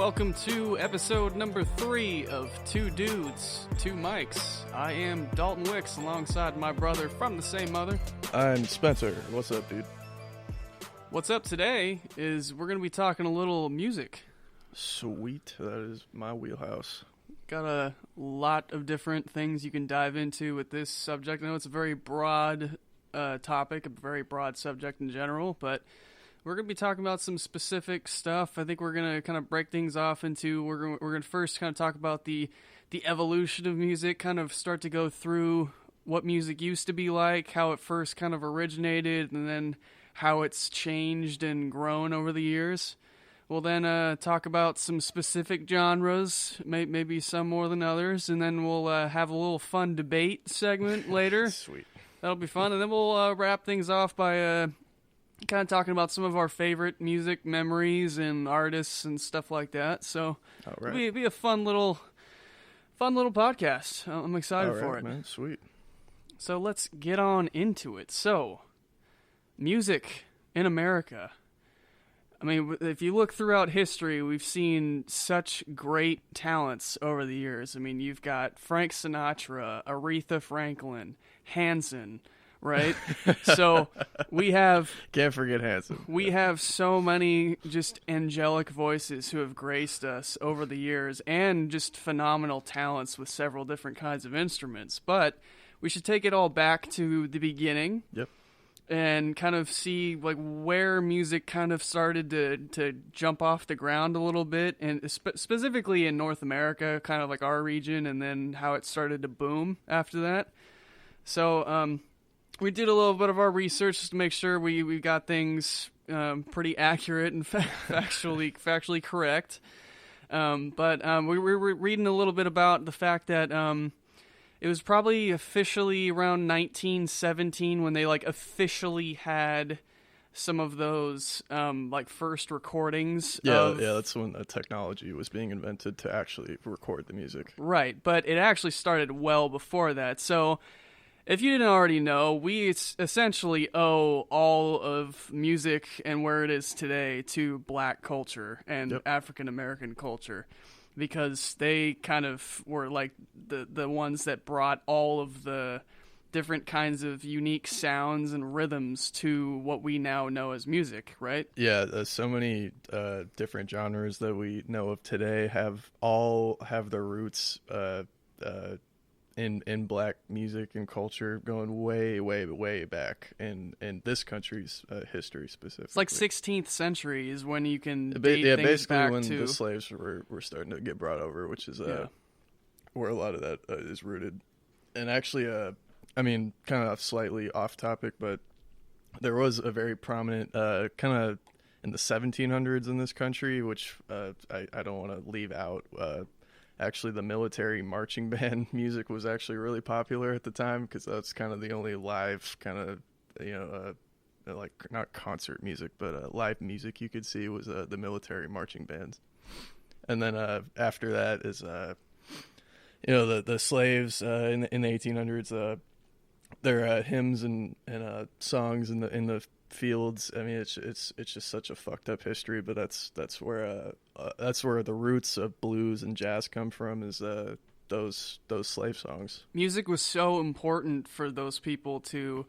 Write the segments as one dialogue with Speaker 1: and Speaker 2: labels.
Speaker 1: welcome to episode number 3 of Two Dudes, Two Mics. I am Dalton Wicks alongside my brother from the same mother.
Speaker 2: I'm Spencer. What's up, dude?
Speaker 1: What's up today is we're going to be talking a little music.
Speaker 2: Sweet. That is my wheelhouse.
Speaker 1: Got a lot of different things you can dive into with this subject. I know it's a very broad topic, a very broad subject in general, but we're going to be talking about some specific stuff. I think we're going to kind of break things off into, we're going to first kind of talk about the evolution of music, kind of start to go through what music used to be like, how it first kind of originated, and then how it's changed and grown over the years. We'll then talk about some specific genres, maybe some more than others, and then we'll have a little fun debate segment later.
Speaker 2: Sweet.
Speaker 1: That'll be fun, and then we'll wrap things off by kind of talking about some of our favorite music memories and artists and stuff like that. So it'll be a fun little podcast. I'm excited for it,
Speaker 2: man. Sweet.
Speaker 1: So let's get on into it. So, music in America. I mean, if you look throughout history, we've seen such great talents over the years. I mean, you've got Frank Sinatra, Aretha Franklin, Hanson, right? So we have...
Speaker 2: Can't forget Hanson.
Speaker 1: We have so many just angelic voices who have graced us over the years and just phenomenal talents with several different kinds of instruments. But we should take it all back to the beginning.
Speaker 2: Yep.
Speaker 1: And kind of see like where music kind of started to jump off the ground a little bit, and specifically in North America, kind of like our region, and then how it started to boom after that. So we did a little bit of our research just to make sure we got things pretty accurate and factually correct. But we were reading a little bit about the fact that it was probably officially around 1917 when they like officially had some of those like first recordings.
Speaker 2: Yeah, that's when the technology was being invented to actually record the music.
Speaker 1: Right, but it actually started well before that. So if you didn't already know, we essentially owe all of music and where it is today to black culture and African American culture, because they kind of were like the ones that brought all of the different kinds of unique sounds and rhythms to what we now know as music, right?
Speaker 2: Yeah, so many different genres that we know of today have their roots in black music and culture going way back in this country's history specifically.
Speaker 1: It's like 16th century is when you can date things
Speaker 2: basically
Speaker 1: back
Speaker 2: when
Speaker 1: to
Speaker 2: the slaves were starting to get brought over, which is where a lot of that is rooted. And actually, I mean, kind of slightly off topic, but there was a very prominent kind of in the 1700s in this country, which I don't want to leave out. Actually, the military marching band music was actually really popular at the time, because that's kind of the only live kind of, like not concert music, but live music you could see was the military marching bands. And then after that is, the slaves in the 1800s, their hymns and songs in the fields. I mean, it's just such a fucked up history, but that's where the roots of blues and jazz come from, is those slave songs.
Speaker 1: Music was so important for those people to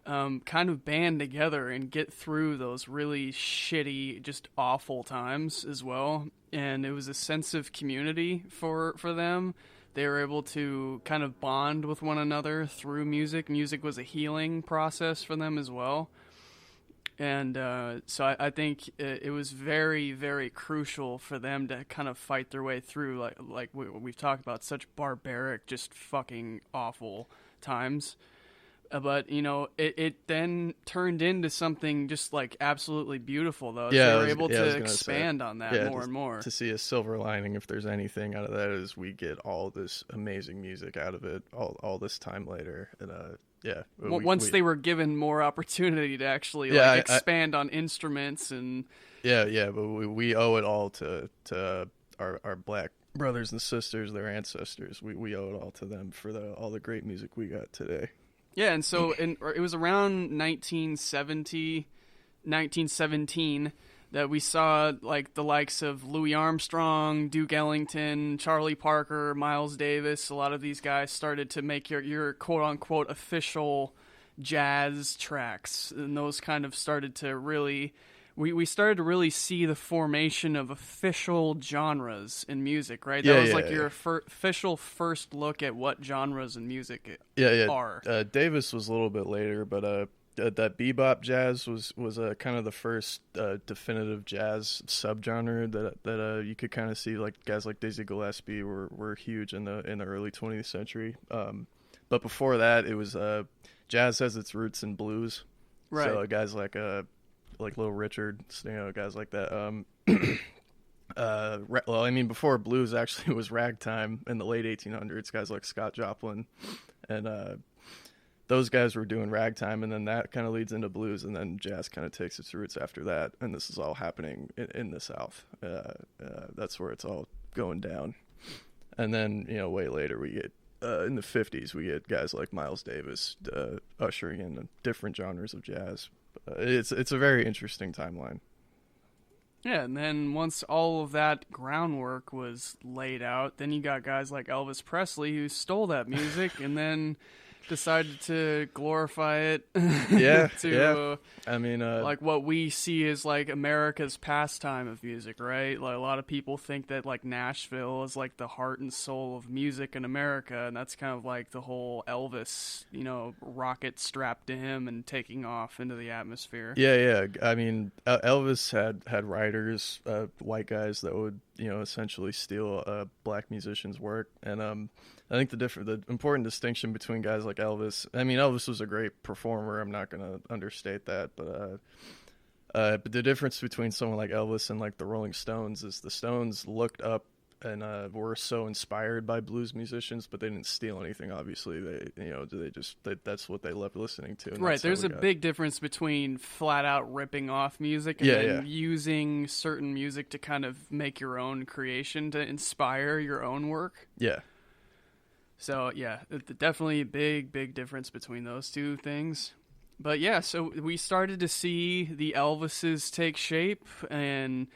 Speaker 1: kind of band together and get through those really shitty, just awful times as well. And it was a sense of community for them. They were able to kind of bond with one another through music. Music was a healing process for them as well. And so I think it was very, very crucial for them to kind of fight their way through, like we've talked about, such barbaric, just fucking awful times. But, it then turned into something just, like, absolutely beautiful, though.
Speaker 2: Yeah,
Speaker 1: so they were able to expand on that more and more.
Speaker 2: To see a silver lining, if there's anything out of that, is we get all this amazing music out of it all this time later. And,
Speaker 1: once they were given more opportunity to actually expand on instruments and
Speaker 2: but we owe it all to our black brothers and sisters, their ancestors. We owe it all to them for all the great music we got today.
Speaker 1: Yeah, and so it was around 1917 that we saw like the likes of Louis Armstrong, Duke Ellington, Charlie Parker, Miles Davis. A lot of these guys started to make your quote unquote official jazz tracks, and those kind of started to really. We started to really see the formation of official genres in music, right? That was like your official first look at what genres in music are.
Speaker 2: Davis was a little bit later, but that bebop jazz was kind of the first definitive jazz subgenre that you could kind of see. Like guys like Dizzy Gillespie were huge in the early 20th century. But before that, it was jazz has its roots in blues.
Speaker 1: Right.
Speaker 2: So guys like Little Richard, guys like that. Well, I mean, before blues actually was ragtime in the late 1800s. Guys like Scott Joplin, and those guys were doing ragtime, and then that kind of leads into blues, and then jazz kind of takes its roots after that. And this is all happening in the South. That's where it's all going down. And then way later we get in the 50s we get guys like Miles Davis ushering in different genres of jazz. It's a very interesting timeline.
Speaker 1: Yeah, and then once all of that groundwork was laid out, then you got guys like Elvis Presley who stole that music and then decided to glorify it.
Speaker 2: I mean,
Speaker 1: like what we see as like America's pastime of music, right? Like a lot of people think that like Nashville is like the heart and soul of music in America, and that's kind of like the whole Elvis, rocket strapped to him and taking off into the atmosphere.
Speaker 2: Yeah. I mean, Elvis had writers, white guys that would essentially steal black musicians' work, and I think the important distinction between guys like Elvis. I mean, Elvis was a great performer. I'm not going to understate that, but the difference between someone like Elvis and like the Rolling Stones is the Stones looked up and were so inspired by blues musicians, but they didn't steal anything. Obviously, that's what they loved listening to. And
Speaker 1: right. There's a big difference between flat out ripping off music and then using certain music to kind of make your own creation to inspire your own work.
Speaker 2: Yeah.
Speaker 1: So, definitely a big difference between those two things. But, yeah, so we started to see the Elvises take shape, and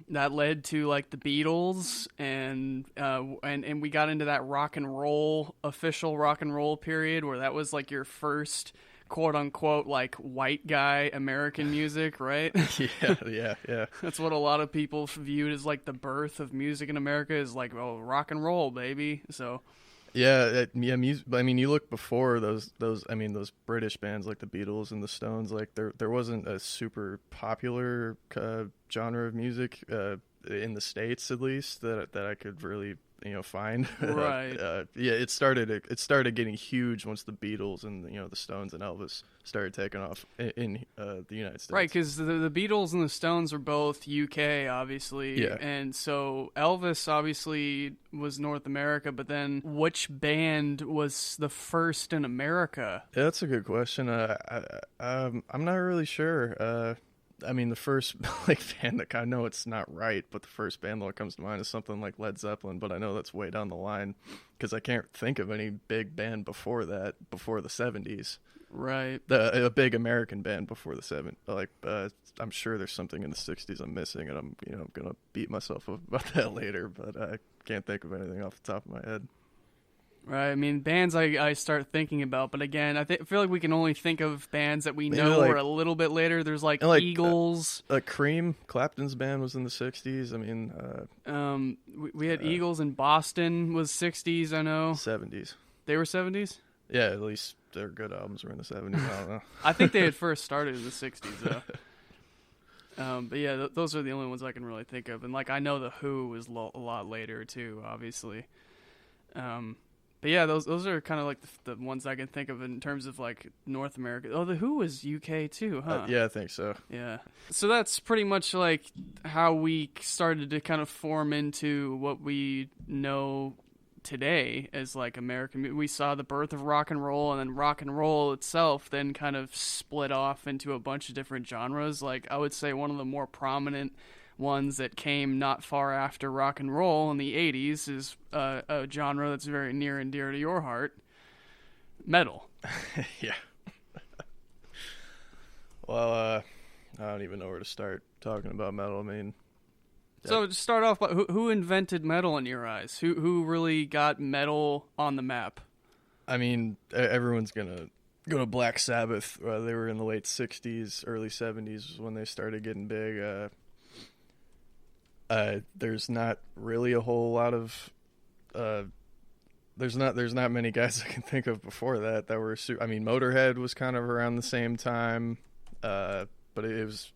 Speaker 1: that led to, like, the Beatles, and we got into that official rock and roll period where that was, like, your first quote-unquote, like, white guy American music, right?
Speaker 2: Yeah.
Speaker 1: That's what a lot of people viewed as, like, the birth of music in America is, like, oh, rock and roll, baby, so...
Speaker 2: Music. I mean, you look before those British bands like the Beatles and the Stones. Like there wasn't a super popular genre of music in the States, at least that I could really find.
Speaker 1: Right.
Speaker 2: It started getting huge once the Beatles and the Stones and Elvis started taking off in the United States.
Speaker 1: Right, because the Beatles and the Stones were both UK, obviously.
Speaker 2: Yeah.
Speaker 1: And so Elvis obviously was North America, but then which band was the first in America?
Speaker 2: Yeah, that's a good question. I'm not really sure. I mean, the first band that I know it's not right, but the first band that comes to mind is something like Led Zeppelin. But I know that's way down the line because I can't think of any big band before the 70s.
Speaker 1: Right.
Speaker 2: A big American band before the 70s. I'm sure there's something in the 60s I'm missing, and I'm gonna beat myself up about that later. But I can't think of anything off the top of my head.
Speaker 1: Right, I mean, bands I start thinking about, but again, I feel like we can only think of bands that we know are a little bit later. There's like Eagles.
Speaker 2: Cream, Clapton's band was in the 60s. I mean...
Speaker 1: we had Eagles in Boston was 60s, I know.
Speaker 2: 70s.
Speaker 1: They were 70s?
Speaker 2: Yeah, at least their good albums were in the 70s. I don't know.
Speaker 1: I think they had first started in the 60s, though. But yeah, those are the only ones I can really think of. And like I know The Who was a lot later, too, obviously. But yeah, those are kind of like the ones I can think of in terms of like North America. Oh, The Who was UK too, huh?
Speaker 2: Yeah, I think so.
Speaker 1: Yeah. So that's pretty much like how we started to kind of form into what we know today as like American. We saw the birth of rock and roll, and then rock and roll itself then kind of split off into a bunch of different genres. Like I would say one of the more prominent ones that came not far after rock and roll in the 80s is a genre that's very near and dear to your heart, metal.
Speaker 2: Yeah. Well, I don't even know where to start talking about metal. I mean,
Speaker 1: so to start off, who invented metal in your eyes? Who really got metal on the map?
Speaker 2: I mean, everyone's gonna go to Black Sabbath. They were in the late '60s, early '70s when they started getting big. There's not really a whole lot of there's not many guys I can think of before that were. I mean, Motorhead was kind of around the same time. But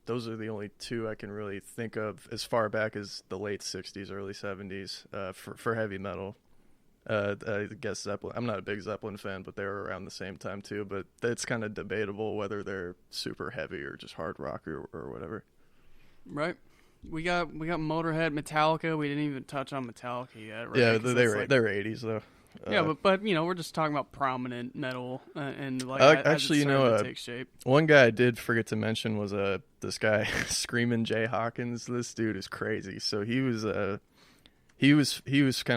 Speaker 2: those are the only two I can really think of as far back as the late 60s, early 70s for heavy metal. I guess Zeppelin. I'm not a big Zeppelin fan, but they were around the same time too. But it's kind of debatable whether they're super heavy or just hard rock or whatever.
Speaker 1: Right. We got Motorhead, Metallica. We didn't even touch on Metallica yet, right?
Speaker 2: Yeah, they're 80s though.
Speaker 1: Yeah, but we're just talking about prominent metal and like
Speaker 2: actually,
Speaker 1: take shape.
Speaker 2: One guy I did forget to mention was this guy Screamin' Jay Hawkins. This dude is crazy. So he was kind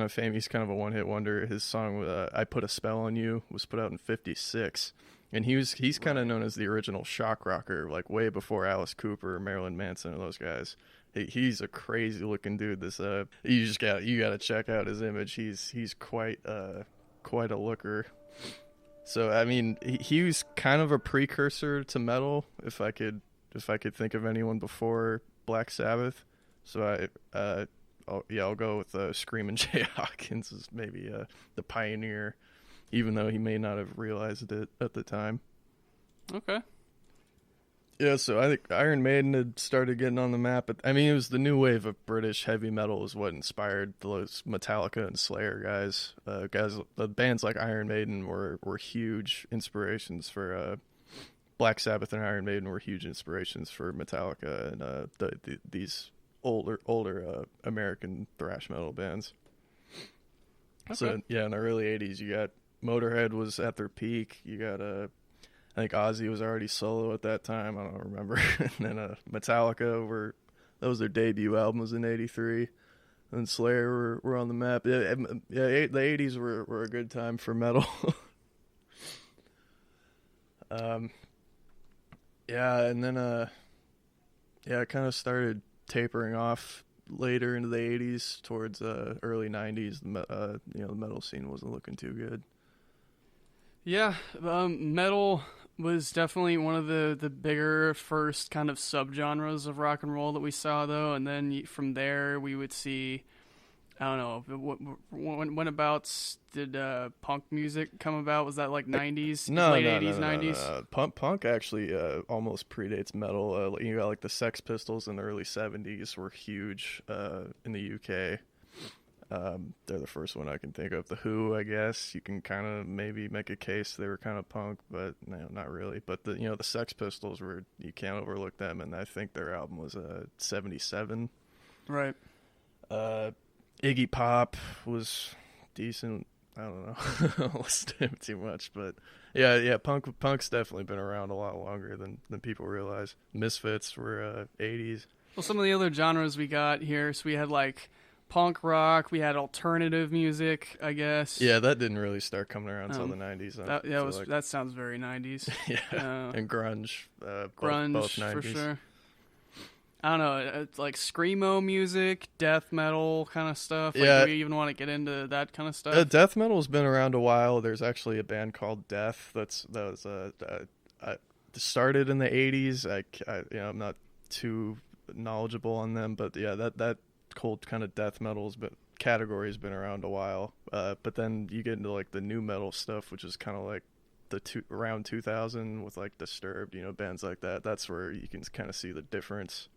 Speaker 2: of famous. He's kind of a one hit wonder. His song "I Put a Spell on You" was put out in '56, and he's kind of known as the original shock rocker, like way before Alice Cooper, Marilyn Manson, and those guys. He's a crazy looking dude. You gotta check out his image. He's quite a looker. So I mean, he was kind of a precursor to metal, if I could think of anyone before Black Sabbath. So I'll go with Screamin' Jay Hawkins as maybe the pioneer, even though he may not have realized it at the time.
Speaker 1: Okay.
Speaker 2: Yeah, so I think Iron Maiden had started getting on the map. I mean, it was the new wave of British heavy metal is what inspired those Metallica and Slayer guys. The bands like Iron Maiden were huge inspirations for Black Sabbath, and Iron Maiden were huge inspirations for Metallica and these older American thrash metal bands. Okay. So yeah, in the early '80s, you got Motorhead was at their peak. You got I think Ozzy was already solo at that time. I don't remember. And then Metallica that was their debut album, was in '83. And Slayer were on the map. Yeah, the '80s were a good time for metal. Yeah, and then it kind of started tapering off later into the '80s towards early '90s. The metal scene wasn't looking too good.
Speaker 1: Yeah, metal was definitely one of the bigger first kind of subgenres of rock and roll that we saw, though, and then from there we would see, I don't know, when abouts did punk music come about? Was that like 90s? Late 80s, 90s?
Speaker 2: No. Punk actually almost predates metal. You got like the Sex Pistols in the early 70s were huge in the UK. They're the first one I can think of. The Who, I guess you can kind of maybe make a case they were kind of punk, but no, not really. But the Sex Pistols you can't overlook them, and I think their album was '77.
Speaker 1: Right.
Speaker 2: Iggy Pop was decent. I don't know. I don't listen to him too much, but yeah. Punk's definitely been around a lot longer than people realize. Misfits were '80s.
Speaker 1: Well, some of the other genres we got here, so we had like punk rock, we had alternative music, I guess.
Speaker 2: Yeah, that didn't really start coming around until the 90s.
Speaker 1: That sounds very 90s.
Speaker 2: Yeah, and grunge.
Speaker 1: Grunge,
Speaker 2: both 90s.
Speaker 1: for sure. I don't know, it's like screamo music, death metal kind of stuff. Like,
Speaker 2: yeah.
Speaker 1: Do we even want to get into that kind of stuff?
Speaker 2: Death metal's been around a while. There's actually a band called Death that was started in the 80s. I'm not too knowledgeable on them, but yeah, that cold kind of death metal's category has been around a while. But then you get into like the new metal stuff, which is kind of like around 2000 with like Disturbed, bands like that. That's where you can kind of see the difference.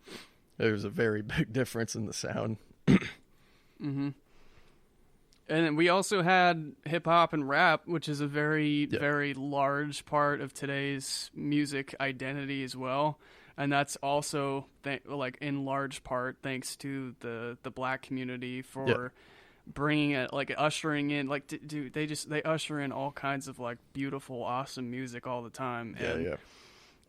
Speaker 2: There's a very big difference in the sound.
Speaker 1: Mm-hmm. And then we also had hip hop and rap, which is a very, very large part of today's music identity as well. And that's also in large part thanks to the black community for bringing it, like ushering in, like dude, they usher in all kinds of like beautiful, awesome music all the time.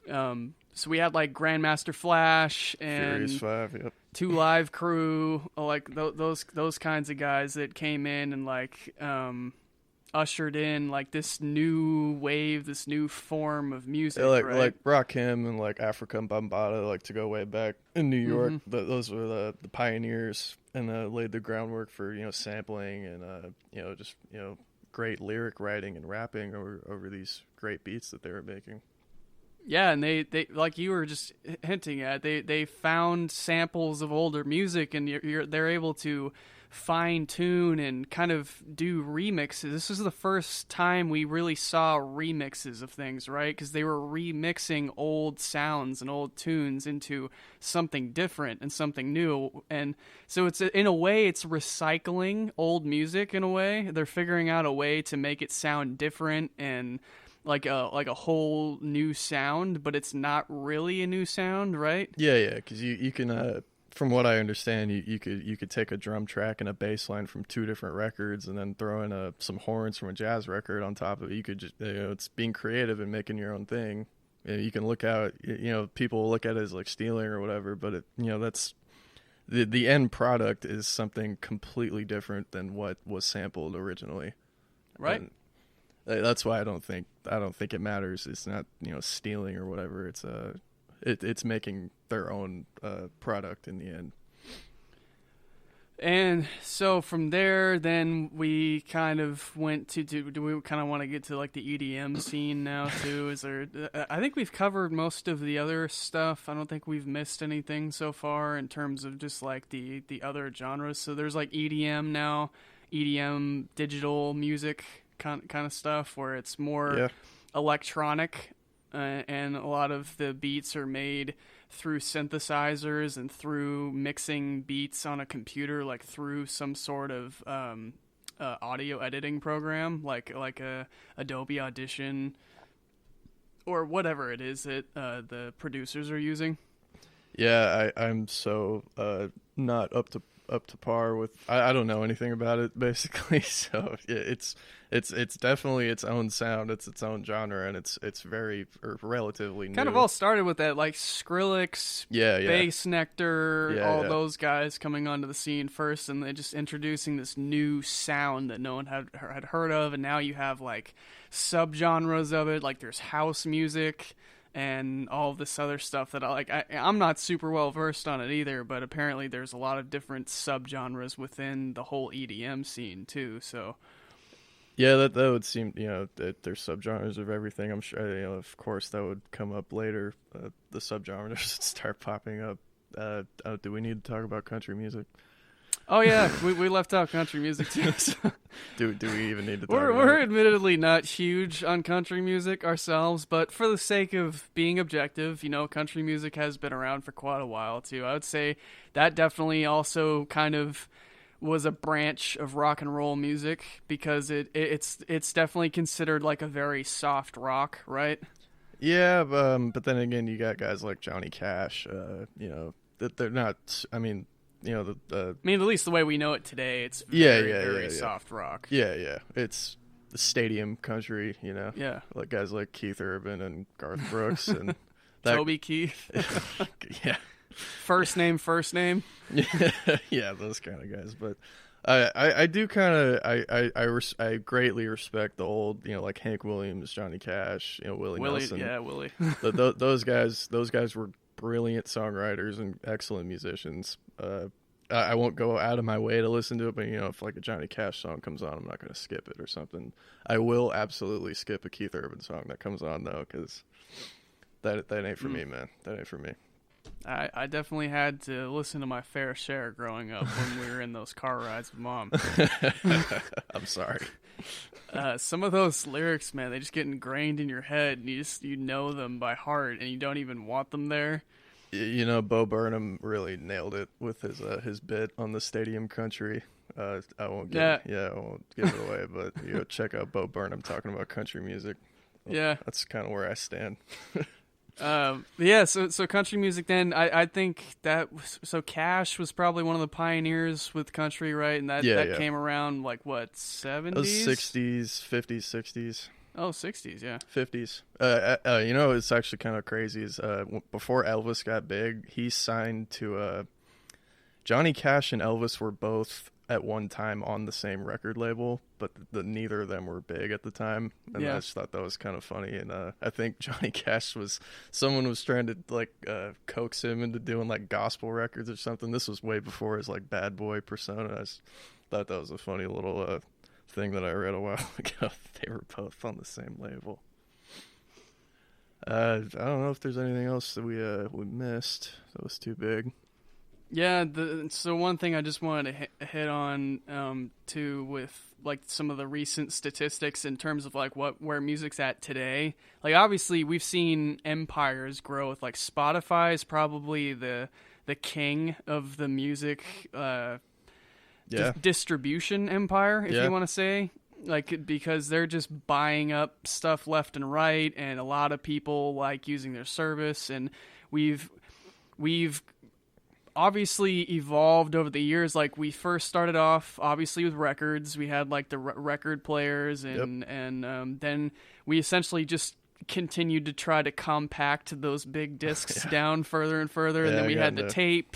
Speaker 1: So we had like Grandmaster Flash and
Speaker 2: Furious 5,
Speaker 1: Two Live Crew, like those kinds of guys that came in and like ushered in like this new wave, this new form of music,
Speaker 2: Yeah,
Speaker 1: right?
Speaker 2: like Rakim and like Africa Bambaataa, like to go way back in New York. Those were the pioneers and laid the groundwork for sampling and just great lyric writing and rapping over these great beats that they were making.
Speaker 1: Yeah, and they like you were just hinting at, they found samples of older music, and they're able to fine tune and kind of do remixes. This is the first time we really saw remixes of things, right? Because they were remixing old sounds and old tunes into something different and something new. And so it's in a way it's recycling old music in a way. They're figuring out a way to make it sound different and like a whole new sound, but it's not really a new sound, right?
Speaker 2: Yeah, because you can from what I understand, you could take a drum track and a bass line from two different records and then throw in some horns from a jazz record on top of it. You could just, it's being creative and making your own thing. You can look at, people look at it as like stealing or whatever, but that's the end product is something completely different than what was sampled originally.
Speaker 1: Right.
Speaker 2: And that's why I don't think it matters. It's not, stealing or whatever. It's making their own product in the end. And
Speaker 1: so from there, then we kind of went to do we kind of want to get to like the EDM scene now too? Is there? I think we've covered most of the other stuff. I don't think we've missed anything so far in terms of just like the other genres. So there's like EDM now, EDM digital music kind of stuff where it's more electronic. And a lot of the beats are made through synthesizers and through mixing beats on a computer, like through some sort of audio editing program, like a Adobe Audition or whatever it is that the producers are using.
Speaker 2: Yeah, I'm so not up to par with. I don't know anything about it basically, so it's definitely its own sound, it's its own genre, and it's very relatively new.
Speaker 1: Kind of all started with that like Skrillex, Bass Nectar, those guys coming onto the scene first, and they just introducing this new sound that no one had heard of, and now you have like subgenres of it, like there's house music and all of this other stuff that I'm not super well versed on it either, but apparently there's a lot of different subgenres within the whole EDM scene too. So
Speaker 2: yeah, that would seem, that there's subgenres of everything. I'm sure, of course that would come up later. The subgenres start popping up. Do we need to talk about country music?
Speaker 1: Oh yeah, we left out country music too. So.
Speaker 2: Do we even need to talk about it?
Speaker 1: We're admittedly not huge on country music ourselves, but for the sake of being objective, country music has been around for quite a while too. I would say that definitely also kind of was a branch of rock and roll music because it's definitely considered like a very soft rock, right?
Speaker 2: Yeah, but then again, you got guys like Johnny Cash, that they're not. I mean, at
Speaker 1: least the way we know it today, it's very soft rock.
Speaker 2: Yeah. It's the stadium country,
Speaker 1: Yeah.
Speaker 2: Like guys like Keith Urban and Garth Brooks and
Speaker 1: Toby Keith.
Speaker 2: Yeah.
Speaker 1: First name.
Speaker 2: Yeah, those kind of guys. But I do kind of I greatly respect the old, like Hank Williams, Johnny Cash, Willie Nelson.
Speaker 1: Yeah, Willie.
Speaker 2: Those guys were brilliant songwriters and excellent musicians. I won't go out of my way to listen to it, but if like a Johnny Cash song comes on, I'm not going to skip it or something. I will absolutely skip a Keith Urban song that comes on though, because that ain't for me, man. That ain't for me.
Speaker 1: I definitely had to listen to my fair share growing up when we were in those car rides with Mom.
Speaker 2: I'm sorry.
Speaker 1: Some of those lyrics, man, they just get ingrained in your head, and you know them by heart, and you don't even want them there.
Speaker 2: Bo Burnham really nailed it with his bit on the Stadium Country. I won't give it away, but check out Bo Burnham talking about country music.
Speaker 1: Yeah,
Speaker 2: that's kind of where I stand.
Speaker 1: So country music then, I think that Cash was probably one of the pioneers with country, right? And that came around like what, 70s?
Speaker 2: 60s, 50s, 60s.
Speaker 1: Oh, 60s, yeah.
Speaker 2: 50s. It's actually kind of crazy is before Elvis got big, he signed to Johnny Cash and Elvis were both at one time on the same record label, but neither of them were big at the time, and I just thought that was kind of funny. And I think Johnny Cash someone was trying to like coax him into doing like gospel records or something. This was way before his like bad boy persona. I just thought that was a funny little thing that I read a while ago. They were both on the same label. I don't know if there's anything else that we missed that was too big.
Speaker 1: Yeah, so one thing I just wanted to hit on too, with like some of the recent statistics in terms of like where music's at today. Like obviously we've seen empires grow with like Spotify is probably the king of the music distribution empire, if you want to say. Like, because they're just buying up stuff left and right, and a lot of people like using their service, and we've obviously evolved over the years. Like, we first started off obviously with records. We had like the record players, and then we essentially just continued to try to compact those big discs down further and further, and then we had the tape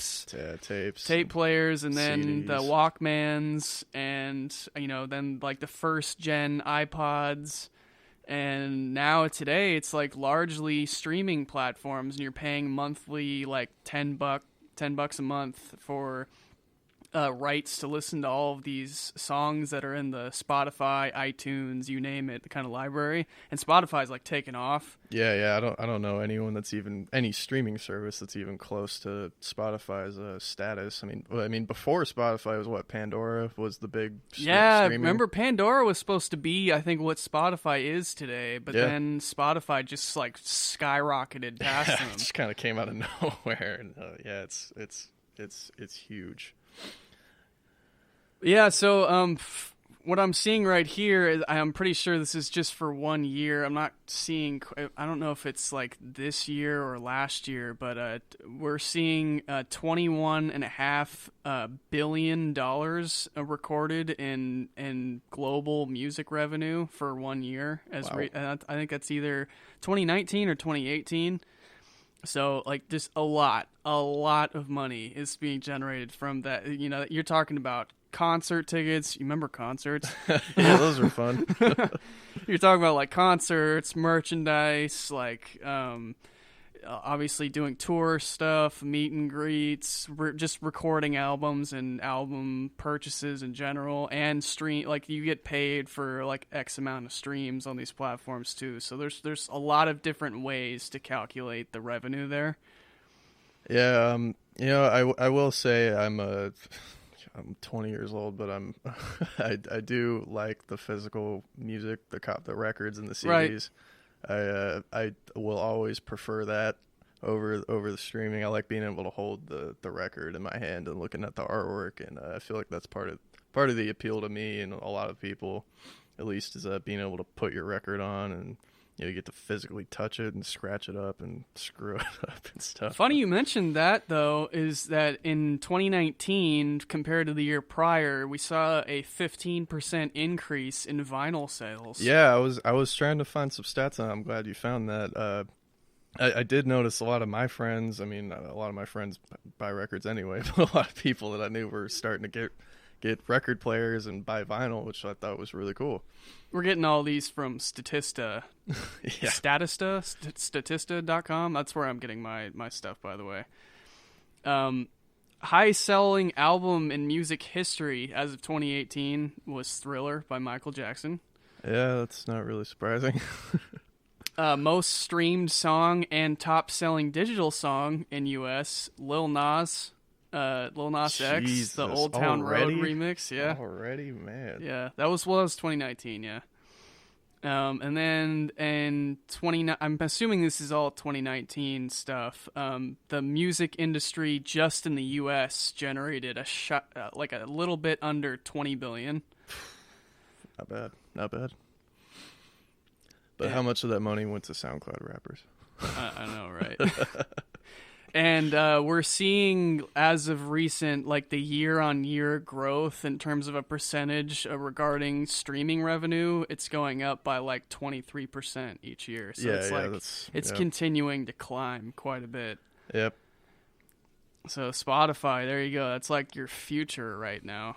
Speaker 1: players, and then CDs. The Walkmans, and then like the first gen iPods, and now today it's like largely streaming platforms, and you're paying monthly like $10 a month for rights to listen to all of these songs that are in the Spotify, iTunes, you name it, the kind of library. And Spotify's like taken off.
Speaker 2: Yeah. I don't know anyone that's even any streaming service that's even close to Spotify's status. I mean, before Spotify was what, Pandora was the big streamer?
Speaker 1: Remember Pandora was supposed to be, I think, what Spotify is today, but then Spotify just like skyrocketed past them.
Speaker 2: It just kind of came out of nowhere, and it's huge.
Speaker 1: Yeah, so what I'm seeing right here is I'm pretty sure this is just for 1 year. I'm not seeing, I don't know if it's like this year or last year, but we're seeing $21.5 billion recorded in global music revenue for 1 year. I think that's either 2019 or 2018. So, like, just a lot of money is being generated from that. You're talking about concert tickets. You remember concerts?
Speaker 2: Yeah, those were fun.
Speaker 1: You're talking about, like, concerts, merchandise, like, obviously doing tour stuff, meet and greets, just recording albums and album purchases in general, and like you get paid for like X amount of streams on these platforms too. So there's a lot of different ways to calculate the revenue there.
Speaker 2: Yeah, I will say I'm 20 years old, but I do like the physical music, the records and the CDs. Right. I will always prefer that over the streaming. I like being able to hold the record in my hand and looking at the artwork, and I feel like that's part of the appeal to me and a lot of people, at least, is being able to put your record on and you get to physically touch it and scratch it up and screw it up and stuff.
Speaker 1: Funny you mentioned that, though, is that in 2019, compared to the year prior, we saw a 15% increase in vinyl sales.
Speaker 2: Yeah, I was trying to find some stats on it. I'm glad you found that. I did notice a lot of my friends, a lot of my friends buy records anyway, but a lot of people that I knew were starting to get record players and buy vinyl, which I thought was really cool.
Speaker 1: We're getting all these from Statista.
Speaker 2: Yeah.
Speaker 1: Statista.com. That's where I'm getting my stuff, by the way. High-selling album in music history as of 2018 was Thriller by Michael Jackson.
Speaker 2: Yeah, that's not really surprising.
Speaker 1: Most streamed song and top-selling digital song in U.S., Lil Nas X, the Old Town Road remix. Yeah,
Speaker 2: already, man.
Speaker 1: Yeah, that was 2019. Yeah, and then in I'm assuming this is all 2019 stuff. The music industry just in the U.S. generated like a little bit under $20 billion.
Speaker 2: Not bad. But how much of that money went to SoundCloud rappers?
Speaker 1: I know, right? And we're seeing, as of recent, like the year-on-year growth in terms of a percentage regarding streaming revenue. It's going up by like 23% each year. So it's continuing to climb quite a bit.
Speaker 2: Yep.
Speaker 1: So Spotify, there you go. That's like your future right now.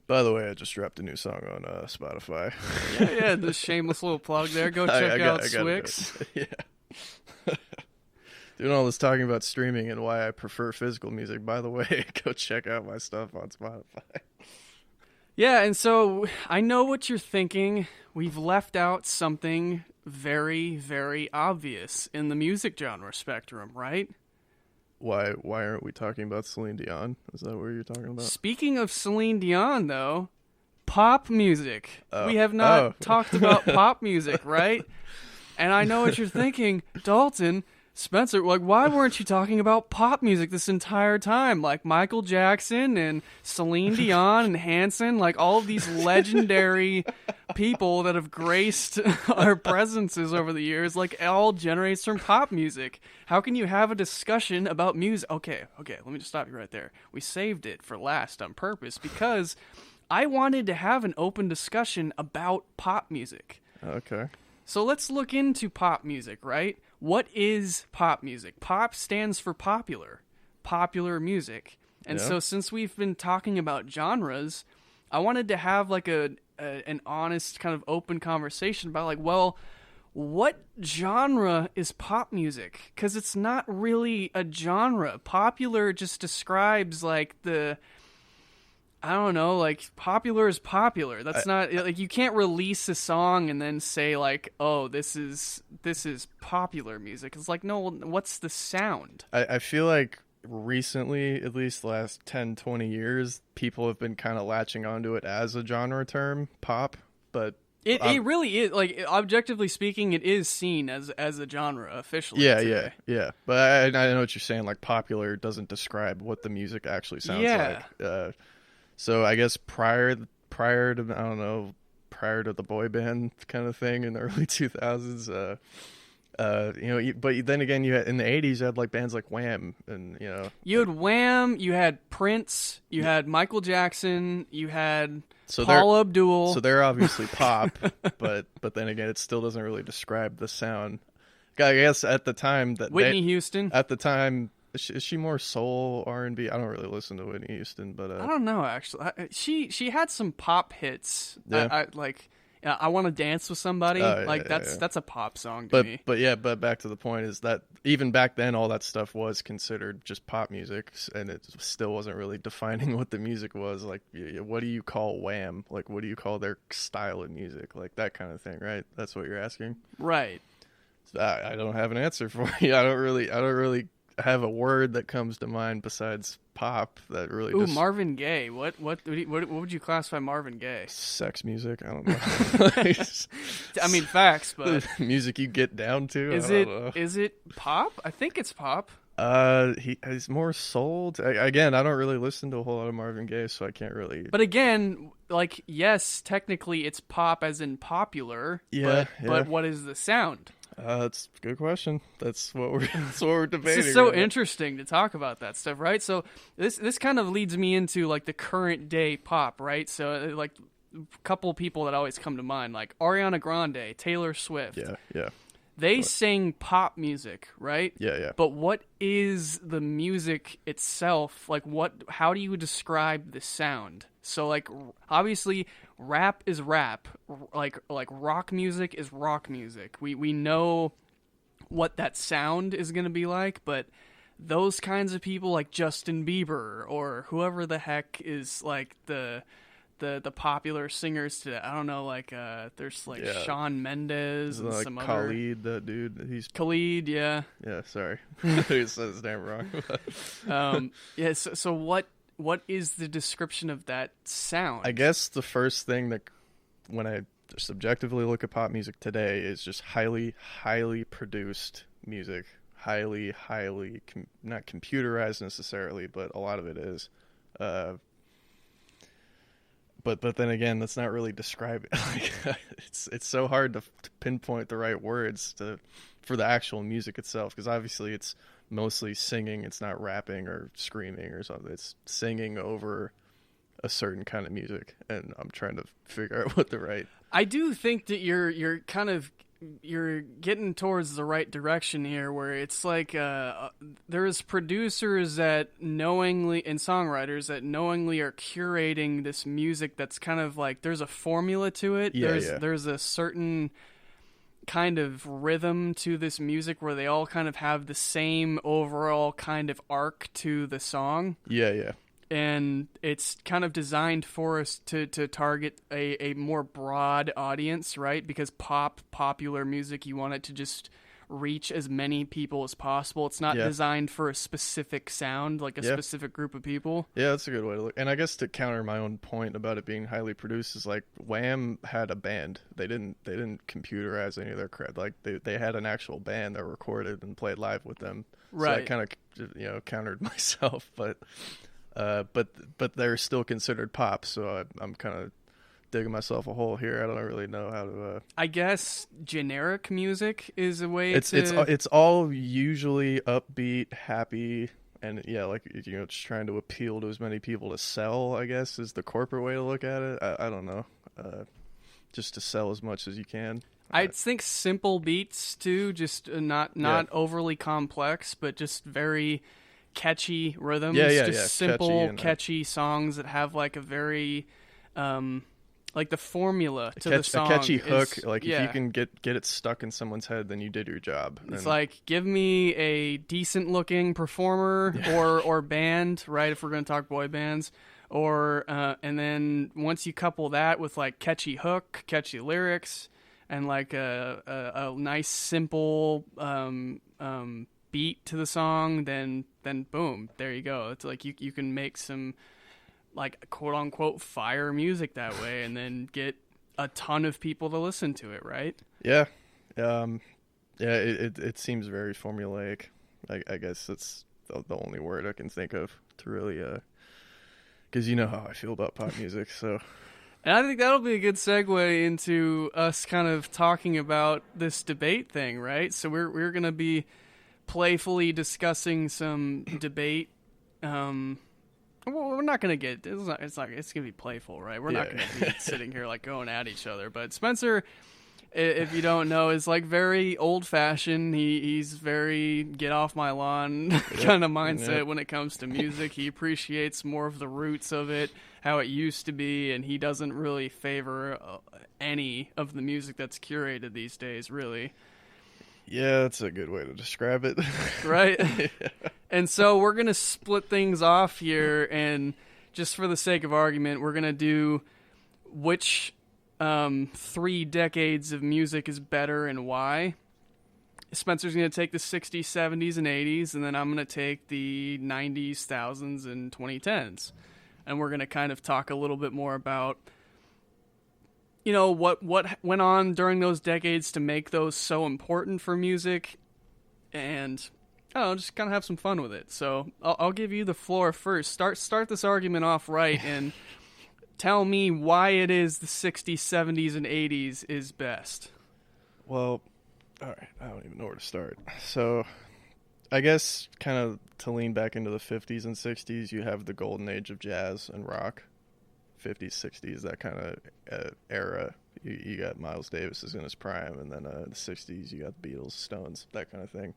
Speaker 2: By the way, I just dropped a new song on Spotify.
Speaker 1: Yeah, the shameless little plug there. Go check out Swix.
Speaker 2: Yeah. Doing all this talking about streaming and why I prefer physical music. By the way, go check out my stuff on Spotify.
Speaker 1: Yeah, and so I know what you're thinking. We've left out something very, very obvious in the music genre spectrum, right?
Speaker 2: Why aren't we talking about Celine Dion? Is that what you're talking about?
Speaker 1: Speaking of Celine Dion, though, pop music. We have not talked about pop music, right? And I know what you're thinking, Dalton, Spencer, like, why weren't you talking about pop music this entire time? Like Michael Jackson and Celine Dion and Hanson, like all of these legendary people that have graced our presences over the years, like all generates from pop music. How can you have a discussion about music? Okay, let me just stop you right there. We saved it for last on purpose because I wanted to have an open discussion about pop music.
Speaker 2: Okay.
Speaker 1: So let's look into pop music, right? What is pop music? Pop stands for popular music. And so since we've been talking about genres, I wanted to have like an honest kind of open conversation about like, well, what genre is pop music? Because it's not really a genre. Popular just describes like I don't know, like, popular is popular. That's not, like, you can't release a song and then say, like, oh, this is popular music. It's like, no, what's the sound?
Speaker 2: I feel like recently, at least the last 10, 20 years, people have been kind of latching onto it as a genre term, pop, but...
Speaker 1: It really is, like, objectively speaking, it is seen as a genre officially.
Speaker 2: Yeah. But I know what you're saying, like, popular doesn't describe what the music actually sounds like. So I guess prior to I don't know, prior to the boy band kind of thing in the early 2000s, but then again, you had in the 80s you had like bands like Wham, and
Speaker 1: you had Wham, you had Prince, you had Michael Jackson, you had Paula Abdul.
Speaker 2: So they're obviously pop, but then again, it still doesn't really describe the sound. I guess at the time that
Speaker 1: Whitney Houston.
Speaker 2: At the time. Is she more soul R&B? I don't really listen to Whitney Houston, but
Speaker 1: I don't know actually. She had some pop hits.
Speaker 2: Yeah.
Speaker 1: I Want to Dance with Somebody. That's a pop song to me.
Speaker 2: But back to the point is that even back then, all that stuff was considered just pop music, and it still wasn't really defining what the music was. Like, what do you call Wham? Like, what do you call their style of music? Like that kind of thing, right? That's what you're asking,
Speaker 1: right?
Speaker 2: I don't have an answer for you. I don't really have a word that comes to mind besides pop that really.
Speaker 1: Ooh, Marvin Gaye. What would you classify Marvin Gaye?
Speaker 2: Sex music. I don't know.
Speaker 1: I mean, facts, but
Speaker 2: music you get down to.
Speaker 1: Is it pop? I think it's pop.
Speaker 2: He's more soul. Again, I don't really listen to a whole lot of Marvin Gaye, so I can't really.
Speaker 1: But again, like, yes, technically it's pop as in popular.
Speaker 2: Yeah.
Speaker 1: But what is the sound?
Speaker 2: That's a good question. That's what we're debating.
Speaker 1: It's so interesting to talk about that stuff, right? So this kind of leads me into like the current day pop, right? So like a couple people that always come to mind, like Ariana Grande, Taylor Swift.
Speaker 2: Yeah.
Speaker 1: They sing pop music, right?
Speaker 2: Yeah.
Speaker 1: But what is the music itself? Like, how do you describe the sound? So, like, obviously, rap is rap. Like rock music is rock music. We know what that sound is going to be like, but those kinds of people, like Justin Bieber or whoever the heck is, like, the popular singers today. I don't know, like there's like Shawn Mendes and
Speaker 2: like
Speaker 1: some
Speaker 2: Khalid, that dude. He's
Speaker 1: Khalid, yeah.
Speaker 2: Yeah, sorry, I said his name wrong.
Speaker 1: So what is the description of that sound?
Speaker 2: I guess the first thing that when I subjectively look at pop music today is just highly produced music, highly not computerized necessarily, but a lot of it is. But then again, that's not really describing. Like, it's so hard to pinpoint the right words for the actual music itself, because obviously it's mostly singing. It's not rapping or screaming or something. It's singing over a certain kind of music, and I'm trying to figure out what the right.
Speaker 1: I do think that you're kind of you're getting towards the right direction here, where it's like there's producers that knowingly and songwriters that knowingly are curating this music that's kind of like there's a formula to it. There's a certain kind of rhythm to this music where they all kind of have the same overall kind of arc to the song.
Speaker 2: Yeah.
Speaker 1: And it's kind of designed for us to target a more broad audience, right? Because popular music, you want it to just reach as many people as possible. It's not designed for a specific sound, like a specific group of people. Yeah,
Speaker 2: that's a good way to look. And I guess to counter my own point about it being highly produced is like Wham had a band. They didn't computerize any of their cred. Like they had an actual band that recorded and played live with them.
Speaker 1: Right.
Speaker 2: So I kind of countered myself, but they're still considered pop, so I'm kind of digging myself a hole here. I don't really know how to.
Speaker 1: I guess generic music is a way.
Speaker 2: It's all usually upbeat, happy, and just trying to appeal to as many people to sell. I guess is the corporate way to look at it. I don't know, just to sell as much as you can.
Speaker 1: I think simple beats too, just not overly complex, but just very catchy rhythms, just simple, catchy songs that have like a very, like the formula to the song.
Speaker 2: A catchy hook, if you can get it stuck in someone's head, then you did your job.
Speaker 1: It's like, give me a decent looking performer or band, right? If we're going to talk boy bands, or and then once you couple that with like catchy hook, catchy lyrics, and like a nice simple beat to the song, then boom, there you go. It's like you can make some like quote unquote fire music that way, and then get a ton of people to listen to it, right?
Speaker 2: It seems very formulaic. I guess that's the only word I can think of to really because you know how I feel about pop music. So
Speaker 1: and I think that'll be a good segue into us kind of talking about this debate thing, right? So we're gonna be playfully discussing some debate. Well, we're not gonna get. It's gonna be playful, right? We're not gonna be sitting here like going at each other. But Spencer, if you don't know, is like very old fashioned. He's very get off my lawn kind of mindset when it comes to music. He appreciates more of the roots of it, how it used to be, and he doesn't really favor any of the music that's curated these days, really.
Speaker 2: Yeah, that's a good way to describe it.
Speaker 1: Right? And so we're going to split things off here, and just for the sake of argument, we're going to do which 3 decades of music is better and why. Spencer's going to take the 60s, 70s, and 80s, and then I'm going to take the 90s, 2000s, and 2010s. And we're going to kind of talk a little bit more about what went on during those decades to make those so important for music, and I don't know, just kind of have some fun with it. So I'll give you the floor first. Start this argument off right and tell me why it is the 60s, 70s, and 80s is best.
Speaker 2: Well, all right, I don't even know where to start. So I guess kind of to lean back into the 50s and 60s, you have the golden age of jazz and rock. 50s, 60s, that kind of era. You got Miles Davis is in his prime, and then the 60s, you got the Beatles, Stones, that kind of thing.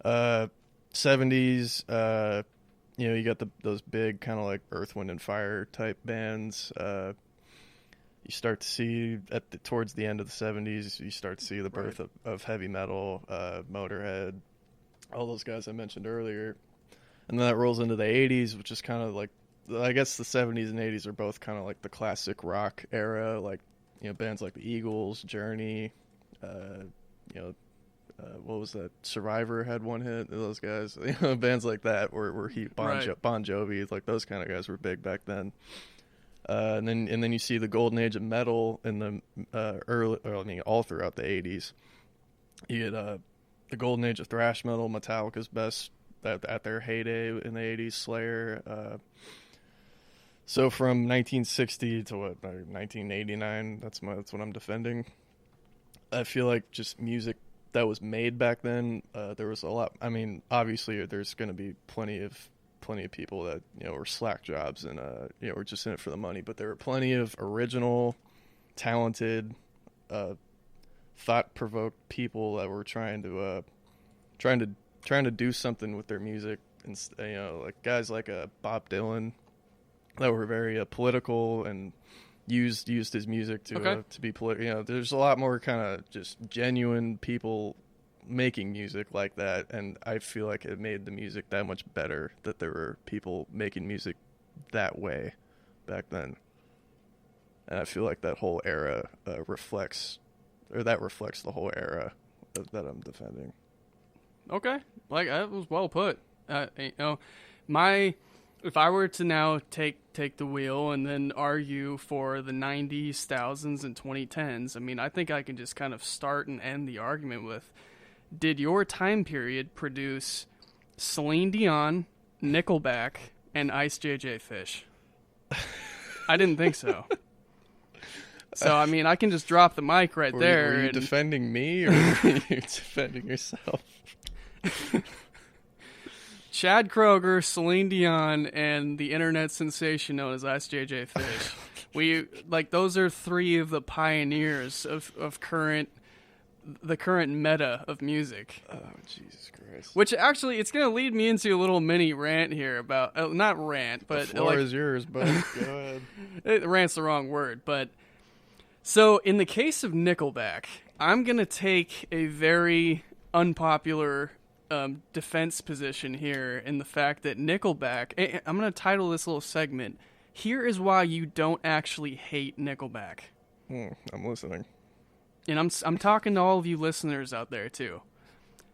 Speaker 2: 70s, you got those big kind of like Earth, Wind, and Fire type bands. You start to see towards the end of the 70s, you start to see the birth of heavy metal, Motorhead, all those guys I mentioned earlier. And then that rolls into the 80s, which is kind of like, I guess the 70s and 80s are both kind of like the classic rock era, like, bands like the Eagles, Journey, what was that? Survivor had one hit. Those guys, bands like that were Bon Jovi, like those kind of guys were big back then. And then you see the golden age of metal in the all throughout the 80s. You get the golden age of thrash metal. Metallica's best at their heyday in the 80s. Slayer. So from 1960 to 1989, that's what I'm defending. I feel like just music that was made back then, there was a lot. I mean, obviously there's going to be plenty of people that were slack jobs and were just in it for the money. But there were plenty of original, talented, thought-provoked people that were trying to do something with their music, and like guys like Bob Dylan that were very political and used his music to be political. There's a lot more kind of just genuine people making music like that, and I feel like it made the music that much better that there were people making music that way back then. And I feel like that whole era reflects the whole era that I'm defending.
Speaker 1: Okay, like that was well put. If I were to now take the wheel and then argue for the 90s, thousands, and 2010s, I mean, I think I can just kind of start and end the argument with, did your time period produce Celine Dion, Nickelback, and Ice JJ Fish? I didn't think so. So, I mean, I can just drop the mic right there.
Speaker 2: Were you defending me, or were you defending yourself?
Speaker 1: Chad Kroeger, Celine Dion, and the internet sensation known as Ice JJ Fish. Those are three of the pioneers of the current meta of music.
Speaker 2: Oh, Jesus Christ.
Speaker 1: Which actually, it's going to lead me into a little mini rant here about, not rant, but...
Speaker 2: The floor is yours, bud. Go ahead.
Speaker 1: Rant's the wrong word, but... So, in the case of Nickelback, I'm going to take a very unpopular defense position here in the fact that Nickelback... I'm going to title this little segment, "Here is Why You Don't Actually Hate Nickelback."
Speaker 2: I'm listening.
Speaker 1: And I'm talking to all of you listeners out there, too.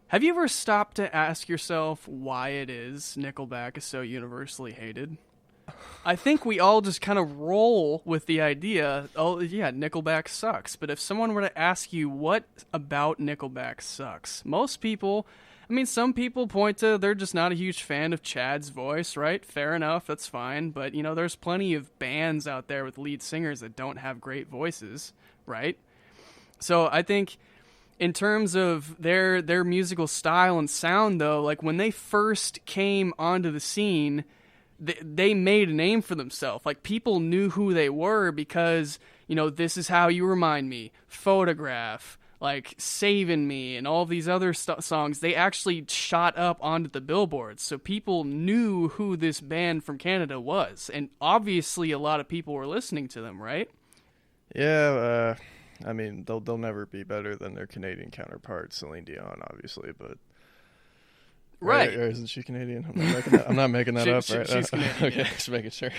Speaker 1: Have you ever stopped to ask yourself why it is Nickelback is so universally hated? I think we all just kind of roll with the idea, oh, yeah, Nickelback sucks. But if someone were to ask you what about Nickelback sucks, most people, I mean, some people point to they're just not a huge fan of Chad's voice, right? Fair enough, that's fine. But, there's plenty of bands out there with lead singers that don't have great voices, right? So I think in terms of their musical style and sound, though, like when they first came onto the scene, they made a name for themselves. Like, people knew who they were because, This Is How You Remind Me, Photograph, like Saving Me, and all these other songs. They actually shot up onto the billboards. So people knew who this band from Canada was. And obviously a lot of people were listening to them, right?
Speaker 2: Yeah, I mean, they'll never be better than their Canadian counterpart, Celine Dion, obviously, but...
Speaker 1: Right.
Speaker 2: Or isn't she Canadian? I'm not making that up, right?
Speaker 1: She's Canadian.
Speaker 2: Okay, just making sure.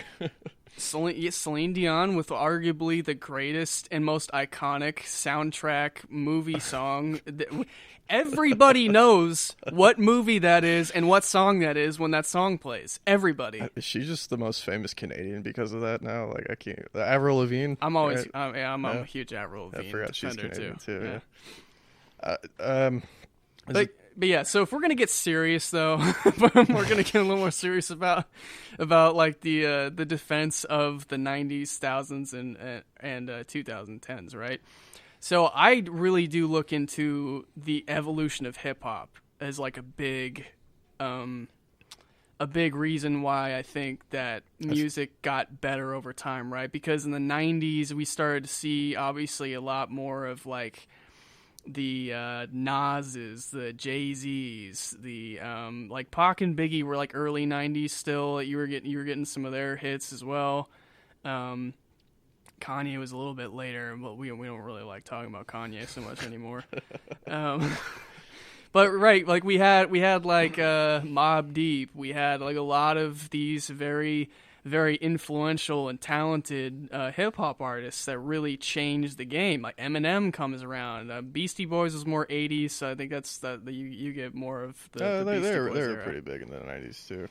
Speaker 1: Celine Dion with arguably the greatest and most iconic soundtrack movie song. Everybody knows what movie that is and what song that is when that song plays. Everybody.
Speaker 2: Is she just the most famous Canadian because of that now? Like, I can't... Avril Lavigne?
Speaker 1: I'm always...
Speaker 2: right?
Speaker 1: I'm a huge Avril Lavigne
Speaker 2: I forgot she's Canadian too.
Speaker 1: Yeah. But yeah, so if we're gonna get serious, though, we're gonna get a little more serious about like the defense of the 90s, thousands, and 2010s, right? So I really do look into the evolution of hip hop as like a big reason why I think that music got better over time, right? Because in the 90s we started to see obviously a lot more of like the Nas's, the Jay-Z's, the like Pac and Biggie were like early 90s still. You were getting some of their hits as well. Kanye was a little bit later, but we don't really like talking about Kanye so much anymore. But right, like we had like Mobb Deep. We had like a lot of these very, very influential and talented hip hop artists that really changed the game. Like Eminem comes around. Beastie Boys was more 80s, so I think that's that you get more of the Beastie Boys
Speaker 2: they were
Speaker 1: era.
Speaker 2: pretty big in the 90s too.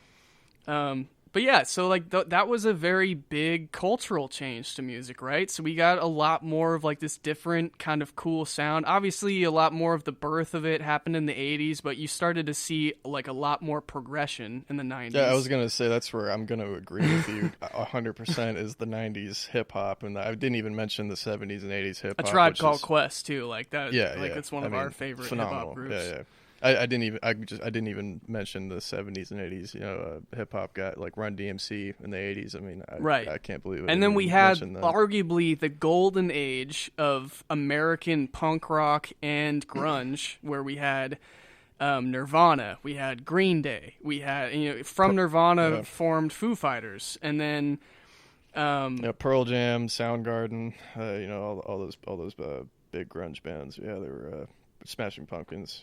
Speaker 1: But yeah, so like that was a very big cultural change to music, right? So we got a lot more of like this different kind of cool sound. Obviously, a lot more of the birth of it happened in the 80s, but you started to see like a lot more progression in the 90s.
Speaker 2: Yeah, I was going to say that's where I'm going to agree with you 100% is the 90s hip hop, and I didn't even mention the 70s and 80s hip hop.
Speaker 1: A Tribe Called Quest too, like that.
Speaker 2: Yeah,
Speaker 1: like that's one of our favorite hip hop groups.
Speaker 2: Yeah. I didn't even mention the 70s and 80s. You know, hip hop got like Run DMC in the 80s. I mean, I can't believe it.
Speaker 1: And then we had arguably the golden age of American punk rock and grunge, where we had Nirvana, we had Green Day, we had from Nirvana formed Foo Fighters, and then
Speaker 2: Pearl Jam, Soundgarden, all those big grunge bands. Yeah, they were. Smashing Pumpkins,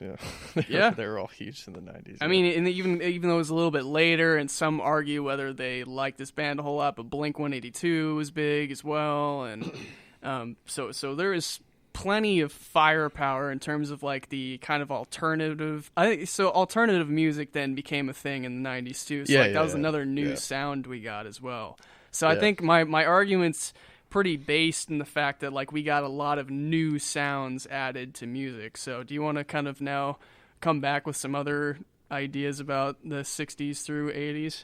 Speaker 2: they were all huge in the 90s.
Speaker 1: I mean, and even though it was a little bit later, and some argue whether they like this band a whole lot, but Blink-182 was big as well, and so there is plenty of firepower in terms of like the kind of alternative. Alternative music then became a thing in the 90s too. So that was another new sound we got as well. So I think my argument's pretty based in the fact that like we got a lot of new sounds added to music. So do you want to kind of now come back with some other ideas about the 60s through 80s?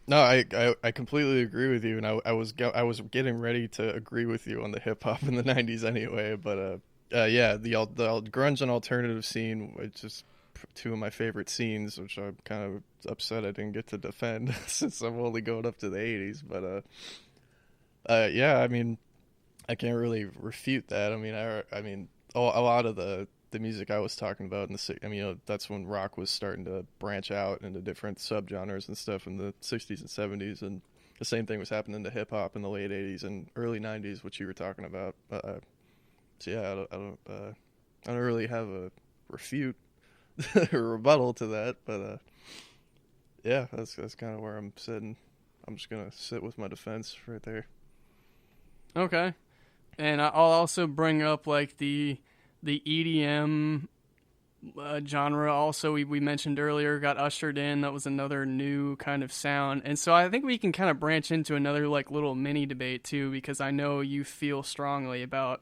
Speaker 2: No, I completely agree with you, and I was getting ready to agree with you on the hip hop in the 90s anyway, but the grunge and alternative scene, which is two of my favorite scenes, which I'm kind of upset I didn't get to defend since I'm only going up to the 80s, but I mean, I can't really refute that. I mean, a lot of the music I was talking about that's when rock was starting to branch out into different subgenres and stuff in the 60s and 70s, and the same thing was happening to hip hop in the late 80s and early 90s, which you were talking about. I don't really have a refute or rebuttal to that, but that's kind of where I'm sitting. I'm just gonna sit with my defense right there.
Speaker 1: Okay. And I'll also bring up like the EDM genre also we mentioned earlier got ushered in. That was another new kind of sound. And so I think we can kind of branch into another like little mini debate too, because I know you feel strongly about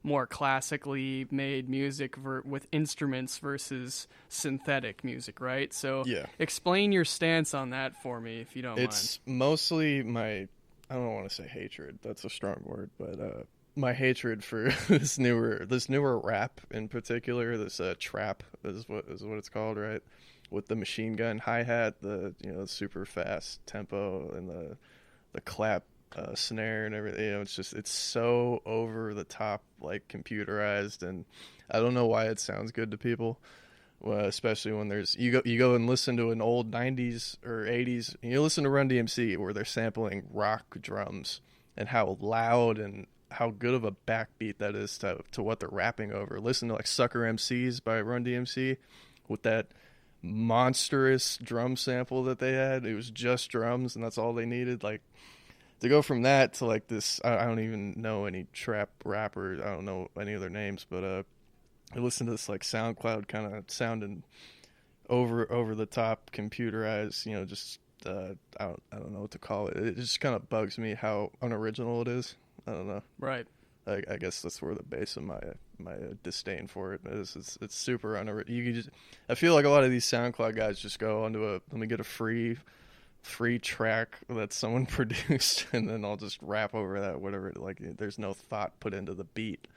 Speaker 1: more classically made music with instruments versus synthetic music, right? So explain your stance on that for me if you don't mind.
Speaker 2: It's mostly I don't want to say hatred. That's a strong word, but my hatred for this newer rap in particular, this trap is what it's called, right? With the machine gun hi-hat, the super fast tempo and the clap snare and everything. It's so over the top, like computerized, and I don't know why it sounds good to people. Well, especially when you go and listen to an old 90s or 80s, and you listen to Run DMC where they're sampling rock drums and how loud and how good of a backbeat that is to what they're rapping over. Listen to like Sucker MCs by Run DMC with that monstrous drum sample that they had. It was just drums and that's all they needed. Like to go from that to like this, I don't even know any trap rappers. I don't know any of their names, but I listened to this like SoundCloud kind of sounding over the top, computerized. I don't know what to call it. It just kind of bugs me how unoriginal it is. I don't know.
Speaker 1: Right.
Speaker 2: I guess that's where the base of my disdain for it is. It's super unoriginal. I feel like a lot of these SoundCloud guys just go onto let me get a free track that someone produced, and then I'll just rap over that. Whatever. Like there's no thought put into the beat.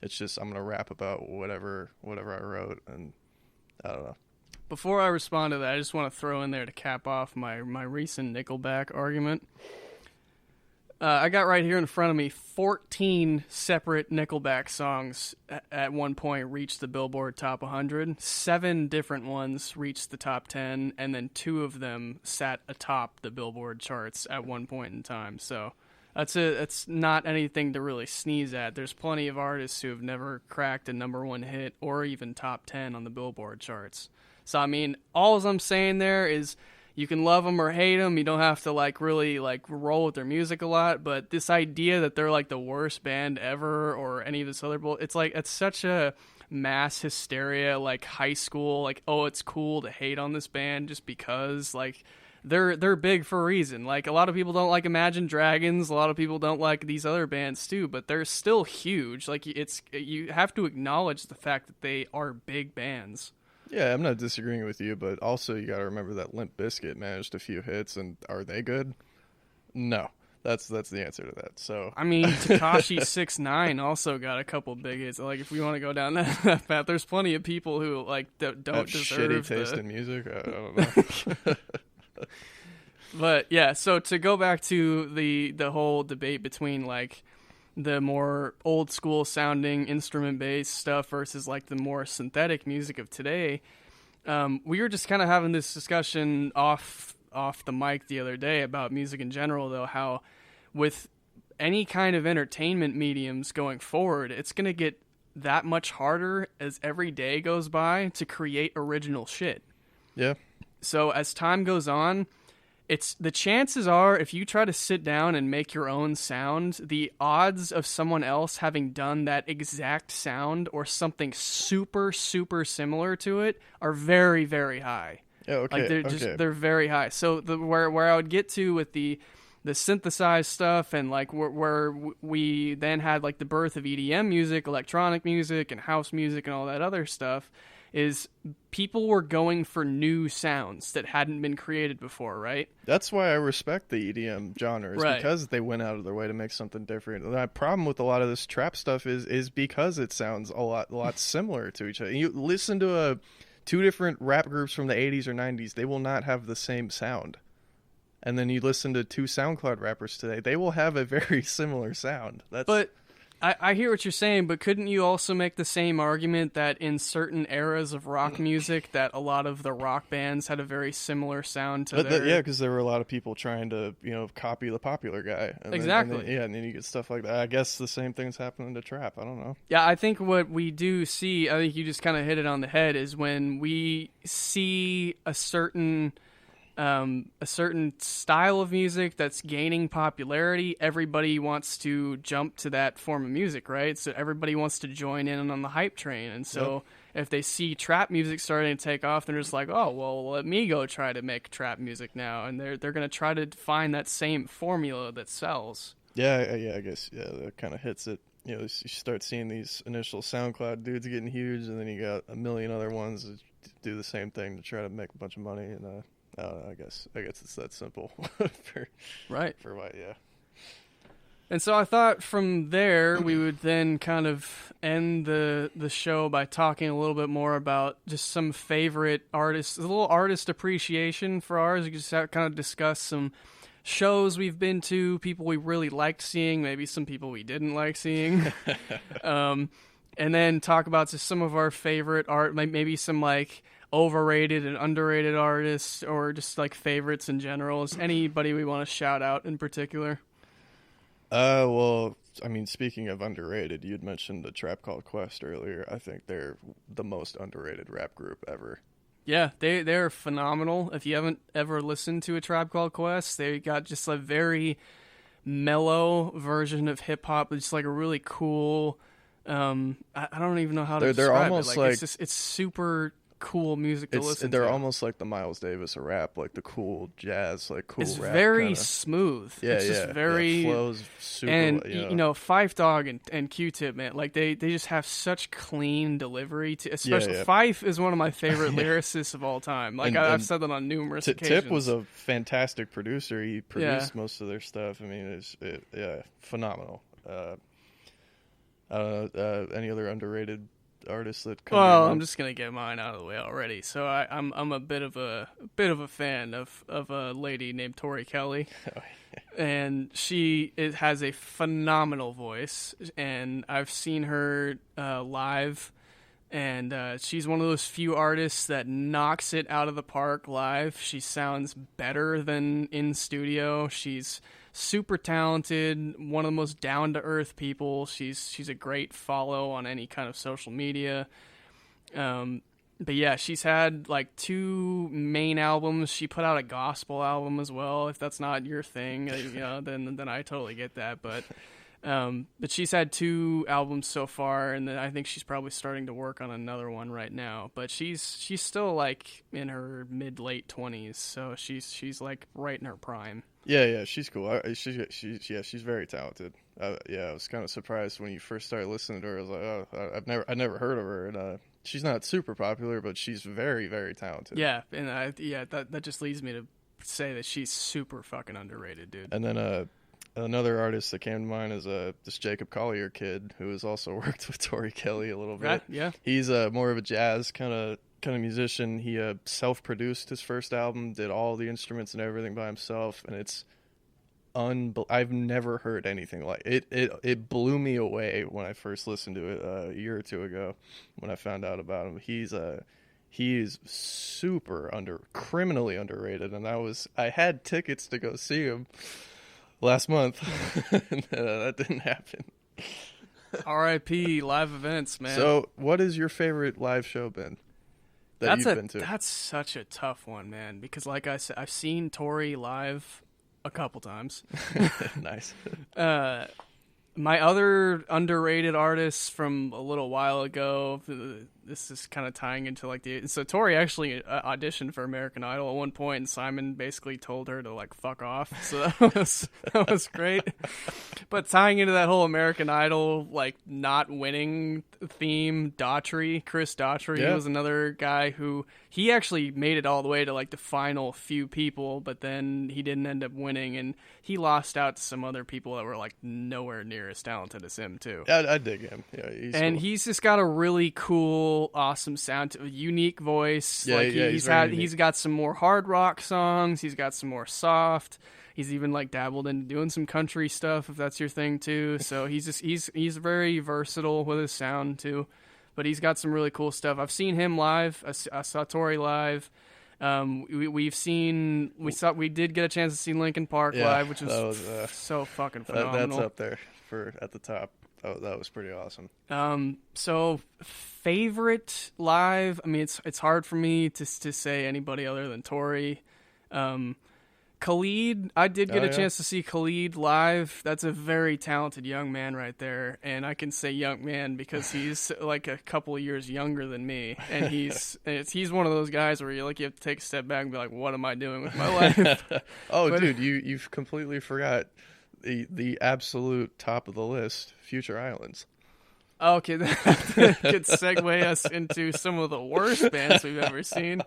Speaker 2: It's just I'm gonna rap about whatever I wrote, and I don't know.
Speaker 1: Before I respond to that, I just want to throw in there to cap off my recent Nickelback argument. I got right here in front of me 14 separate Nickelback songs at one point reached the Billboard Top 100. 7 different ones reached the top 10, and then 2 of them sat atop the Billboard charts at one point in time. So it's not anything to really sneeze at. There's plenty of artists who have never cracked a #1 hit or even top 10 on the Billboard charts. So, I mean, all I'm saying there is you can love them or hate them. You don't have to, like, really, like, roll with their music a lot. But this idea that they're, like, the worst band ever or any of this other it's, like, it's such a mass hysteria, like, high school. Like, oh, it's cool to hate on this band just because, like, they're big for a reason. Like, a lot of people don't like Imagine Dragons. A lot of people don't like these other bands, too. But they're still huge. Like, you have to acknowledge the fact that they are big bands.
Speaker 2: Yeah, I'm not disagreeing with you, but also you got to remember that Limp Bizkit managed a few hits, and are they good? No. That's the answer to that. So
Speaker 1: I mean, Tekashi 6ix9ine also got a couple big hits. Like, if we want to go down that path, there's plenty of people who like don't
Speaker 2: have
Speaker 1: deserve
Speaker 2: shitty taste in music. I don't know.
Speaker 1: But yeah, so to go back to the whole debate between like the more old school sounding instrument based stuff versus like the more synthetic music of today, we were just kind of having this discussion off the mic the other day about music in general, though, how with any kind of entertainment mediums going forward, it's going to get that much harder as every day goes by to create original shit.
Speaker 2: Yeah.
Speaker 1: So as time goes on, it's the chances are if you try to sit down and make your own sound, the odds of someone else having done that exact sound or something super, super similar to it are very, very high.
Speaker 2: Yeah, okay.
Speaker 1: Like they're very high. So where I would get to with the synthesized stuff and like where we then had like the birth of EDM music, electronic music, and house music and all that other stuff is people were going for new sounds that hadn't been created before, right?
Speaker 2: That's why I respect the EDM genre, is
Speaker 1: Right.
Speaker 2: because they went out of their way to make something different. The problem with a lot of this trap stuff is because it sounds a lot similar to each other. You listen to two different rap groups from the 80s or 90s, they will not have the same sound. And then you listen to two SoundCloud rappers today, they will have a very similar sound.
Speaker 1: But I hear what you're saying, but couldn't you also make the same argument that in certain eras of rock music that a lot of the rock bands had a very similar sound to their...
Speaker 2: Yeah, because there were a lot of people trying to, copy the popular guy.
Speaker 1: Exactly.
Speaker 2: And then you get stuff like that. I guess the same thing's happening to trap. I don't know.
Speaker 1: Yeah, I think what we do see, I think you just kind of hit it on the head, is when we see a certain style of music that's gaining popularity, everybody wants to jump to that form of music, right? So everybody wants to join in on the hype train. And so if they see trap music starting to take off, they're just like, oh, well, let me go try to make trap music now. And they're going to try to find that same formula that sells.
Speaker 2: Yeah, I guess, that kind of hits it. You start seeing these initial SoundCloud dudes getting huge, and then you got a million other ones that do the same thing to try to make a bunch of money, and I guess it's that simple.
Speaker 1: Right.
Speaker 2: For why, yeah.
Speaker 1: And so I thought from there we would then kind of end the show by talking a little bit more about just some favorite artists, a little artist appreciation for ours. We just kind of discuss some shows we've been to, people we really liked seeing, maybe some people we didn't like seeing. And then talk about just some of our favorite art, maybe some like overrated and underrated artists, or just like favorites in general. Is anybody we want to shout out in particular?
Speaker 2: Well, I mean, speaking of underrated, you'd mentioned a Trap Called Quest earlier. I think they're the most underrated rap group ever.
Speaker 1: Yeah, they're phenomenal. If you haven't ever listened to a Tribe Called Quest, they got just a very mellow version of hip hop. It's like a really cool. I don't even know how to describe
Speaker 2: they're almost
Speaker 1: it. Like it's super cool music to listen to.
Speaker 2: They're almost like the Miles Davis of rap, like the cool jazz, like cool
Speaker 1: it's
Speaker 2: rap. It's
Speaker 1: very
Speaker 2: kinda
Speaker 1: smooth.
Speaker 2: Yeah,
Speaker 1: it's just very
Speaker 2: flows super.
Speaker 1: And Fife Dog and Q-Tip, man, like they just have such clean delivery. Especially Fife is one of my favorite lyricists of all time. Like I've said that on numerous occasions.
Speaker 2: Tip was a fantastic producer. He produced most of their stuff. I mean, it's phenomenal. Any other underrated artists that come
Speaker 1: I'm just gonna get mine out of the way already. So I'm a bit of a fan of a lady named Tori Kelly. And she has a phenomenal voice, and I've seen her live, and she's one of those few artists that knocks it out of the park live. She sounds better than in studio. She's super talented, one of the most down-to-earth people. She's a great follow on any kind of social media. But yeah, she's had like 2 main albums. She put out a gospel album as well. If that's not your thing, then I totally get that. But she's had 2 albums so far, and then I think she's probably starting to work on another one right now. But she's still like in her mid-late 20s, so she's like right in her prime.
Speaker 2: Yeah, she's cool. She's very talented. I was kind of surprised when you first started listening to her. I was like, I've never heard of her, and she's not super popular, but she's very, very talented.
Speaker 1: Yeah, and that just leads me to say that she's super fucking underrated, dude.
Speaker 2: And then another artist that came to mind is this Jacob Collier kid who has also worked with Tori Kelly a little bit.
Speaker 1: Right, yeah.
Speaker 2: He's more of a jazz kind of musician. He self-produced his first album, did all the instruments and everything by himself, and it's I've never heard anything like it. It blew me away when I first listened to it a year or two ago when I found out about him. He's super criminally underrated, and I had tickets to go see him last month. And, that didn't happen.
Speaker 1: R.I.P. live events, man.
Speaker 2: So, what is your favorite live show been that you've been to?
Speaker 1: That's such a tough one, man, because like I said, I've seen Tori live a couple times.
Speaker 2: Nice.
Speaker 1: My other underrated artists from a little while ago, this is kind of tying into like so Tori actually auditioned for American Idol at one point, and Simon basically told her to like fuck off. So that was great. But tying into that whole American Idol like not winning theme, Chris Daughtry was another guy who he actually made it all the way to like the final few people, but then he didn't end up winning, and he lost out to some other people that were like nowhere near as talented as him too.
Speaker 2: I dig him. Yeah,
Speaker 1: he's just got a really cool, awesome sound, a unique voice.
Speaker 2: Yeah,
Speaker 1: like he's got some more hard rock songs. He's got some more soft. He's even like dabbled into doing some country stuff if that's your thing too. So he's very versatile with his sound too. But he's got some really cool stuff. I've seen him live. I saw Tori live. We did get a chance to see Linkin Park live, which was so fucking phenomenal.
Speaker 2: That's up there at the top. That was pretty awesome.
Speaker 1: So favorite live, I mean, it's hard for me to say anybody other than Tori. Khalid, I did get a chance to see Khalid live. That's a very talented young man right there, and I can say young man because he's like a couple of years younger than me, and he's one of those guys where you have to take a step back and be like, what am I doing with my life?
Speaker 2: Dude, you've completely forgot the absolute top of the list, Future Islands.
Speaker 1: Okay, that could segue us into some of the worst bands we've ever seen.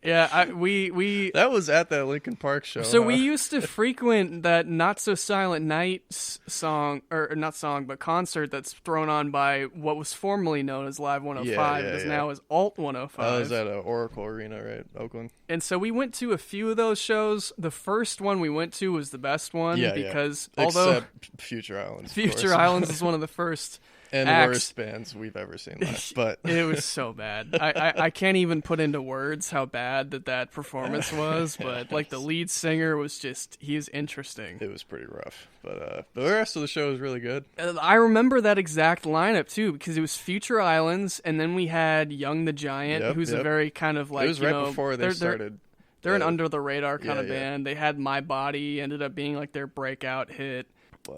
Speaker 1: Yeah, we
Speaker 2: that was at that Linkin Park show.
Speaker 1: So we used to frequent that Not So Silent Night song, or not song, but concert that's thrown on by what was formerly known as Live 105, but now is Alt 105.
Speaker 2: That was at Oracle Arena, right, Oakland.
Speaker 1: And so we went to a few of those shows. The first one we went to was the best one because although
Speaker 2: except Future Islands,
Speaker 1: Future Islands is one of the first.
Speaker 2: And the worst bands we've ever seen live. But
Speaker 1: it was so bad. I can't even put into words how bad that performance was. But like the lead singer was he was interesting.
Speaker 2: It was pretty rough. But the rest of the show was really good.
Speaker 1: I remember that exact lineup too because it was Future Islands, and then we had Young the Giant, who's a very kind of like
Speaker 2: it was before they started.
Speaker 1: They're an under the radar kind of band. They had My Body, ended up being like their breakout hit.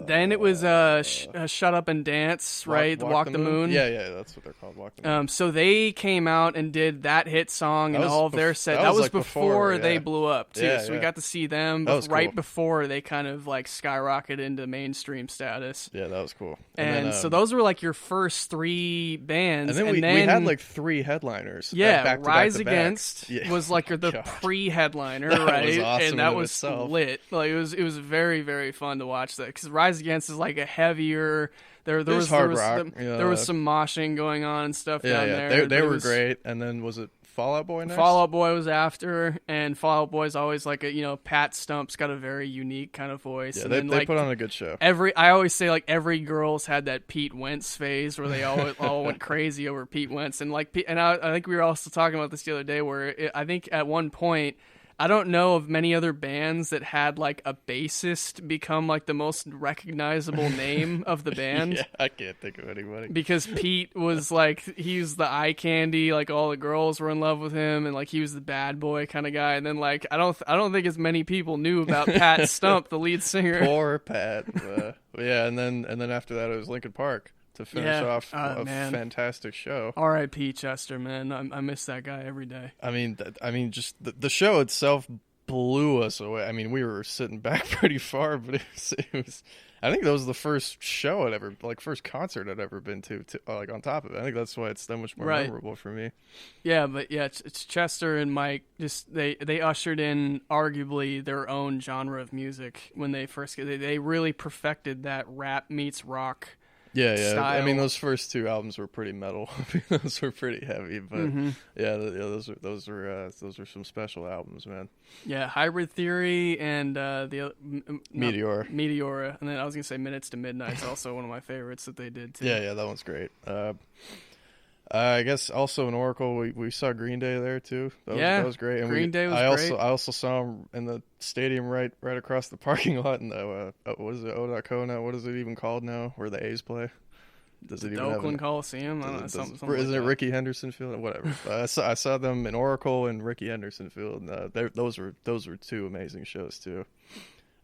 Speaker 1: Then it was Shut Up and Dance, right?
Speaker 2: Walk
Speaker 1: the Moon.
Speaker 2: Yeah, that's what they're called, Walk the Moon.
Speaker 1: So they came out and did that hit song and all of their set. That was like before they blew up, too. So we got to see them right before they kind of like skyrocketed into mainstream status.
Speaker 2: Yeah, that was cool.
Speaker 1: And then, so those were like your first three bands.
Speaker 2: And then we had like three headliners.
Speaker 1: Yeah, Rise Against was like the pre-headliner, right?
Speaker 2: Was awesome
Speaker 1: and that was lit. Like it was very, very fun to watch that because Rise Against is like a heavier. There was hard rock. There was some moshing going on and stuff down there.
Speaker 2: They were great. And then was it Fall Out Boy next?
Speaker 1: Fall Out Boy was after, and Fall Out Boy is always like Pat Stump's got a very unique kind of voice.
Speaker 2: Yeah, they put on a good show.
Speaker 1: I always say like every girl's had that Pete Wentz phase where they all went crazy over Pete Wentz, and I think we were also talking about this the other day where I think at one point. I don't know of many other bands that had like a bassist become like the most recognizable name of the band.
Speaker 2: Yeah, I can't think of anybody.
Speaker 1: Because Pete was like, he was the eye candy, like all the girls were in love with him, and like he was the bad boy kind of guy. And then like I don't think as many people knew about Pat Stump, the lead singer.
Speaker 2: Poor Pat. Yeah, and then after that it was Linkin Park to finish off a fantastic show.
Speaker 1: R.I.P. Chester, man. I miss that guy every day.
Speaker 2: I mean, just the show itself blew us away. I mean, we were sitting back pretty far, but it was I think that was the first show I'd ever, like, first concert I'd ever been to like, on top of it. I think that's why it's so much more memorable for me.
Speaker 1: Yeah, but yeah, it's Chester and Mike. Just they ushered in arguably their own genre of music when they first they really perfected that rap meets rock.
Speaker 2: Yeah.
Speaker 1: Style.
Speaker 2: I mean, those first 2 albums were pretty metal. Those were pretty heavy, but those were some special albums, man.
Speaker 1: Yeah, Hybrid Theory and
Speaker 2: Meteora,
Speaker 1: and then I was gonna say Minutes to Midnight is also one of my favorites that they did too.
Speaker 2: Yeah, that one's great. I guess also in Oracle we saw Green Day there too. That was great. And
Speaker 1: Green Day was great.
Speaker 2: I also saw them in the stadium right across the parking lot in the what is it, O.Co now? What is it even called now? Where the A's play? Does it even
Speaker 1: Oakland Coliseum? I don't know, something like
Speaker 2: isn't
Speaker 1: that.
Speaker 2: it Ricky Henderson Field? Whatever. I saw them in Oracle and Ricky Henderson Field. Those were 2 amazing shows too.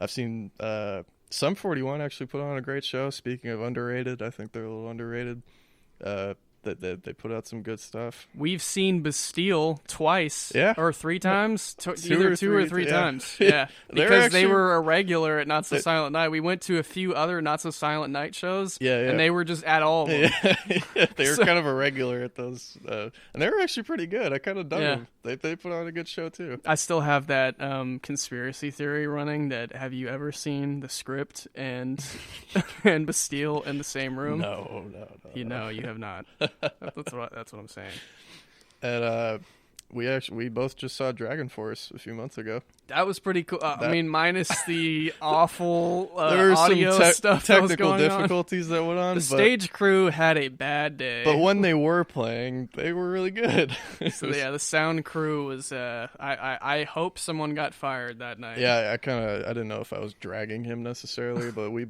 Speaker 2: I've seen Sum 41 actually put on a great show. Speaking of underrated, I think they're a little underrated. They put out some good stuff.
Speaker 1: We've seen Bastille twice, or 3 times,
Speaker 2: Two or three
Speaker 1: times. Yeah, because they were a regular at Not So Silent Night. We went to a few other Not So Silent Night shows, and they were just at all of them.
Speaker 2: They were kind of a regular at those, and they were actually pretty good. I kind of dug them. They put on a good show too.
Speaker 1: I still have that conspiracy theory running that have you ever seen The Script and Bastille in the same room?
Speaker 2: No.
Speaker 1: You have not. That's what I'm saying.
Speaker 2: And we both just saw Dragon Force a few months ago.
Speaker 1: That was pretty cool. I mean, minus the awful
Speaker 2: there were
Speaker 1: audio
Speaker 2: some
Speaker 1: stuff,
Speaker 2: technical difficulties that went on.
Speaker 1: The stage crew had a bad day,
Speaker 2: but when they were playing, they were really good.
Speaker 1: So yeah, the sound crew was. I hope someone got fired that night.
Speaker 2: Yeah, I didn't know if I was dragging him necessarily, but we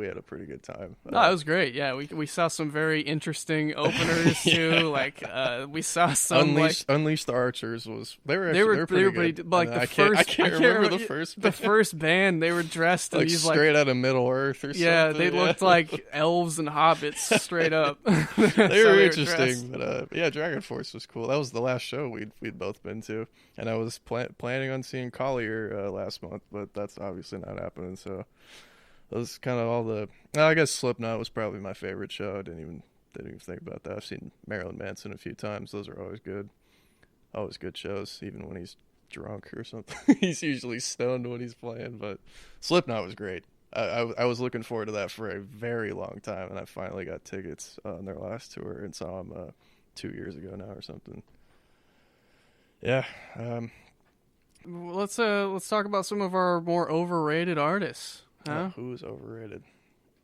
Speaker 2: had a pretty good time.
Speaker 1: No, it was great. Yeah, we saw some very interesting openers too. Like we saw some
Speaker 2: Unleash the Archers they were pretty good.
Speaker 1: Like
Speaker 2: I can't remember the first band.
Speaker 1: The first band, they were dressed in these
Speaker 2: straight out of Middle Earth or something.
Speaker 1: Yeah, they looked like elves and hobbits straight up.
Speaker 2: They were interesting, but Dragon Force was cool. That was the last show we'd both been to, and I was planning on seeing Collier last month, but that's obviously not happening. So that was kind of all the. I guess Slipknot was probably my favorite show. I didn't even think about that. I've seen Marilyn Manson a few times. Those are always good. Always good shows, even when he's drunk or something. He's usually stoned when he's playing, but Slipknot was great. I was looking forward to that for a very long time, and I finally got tickets on their last tour and saw them 2 years ago now or something. Yeah.
Speaker 1: Let's talk about some of our more overrated artists. Huh?
Speaker 2: Who's overrated?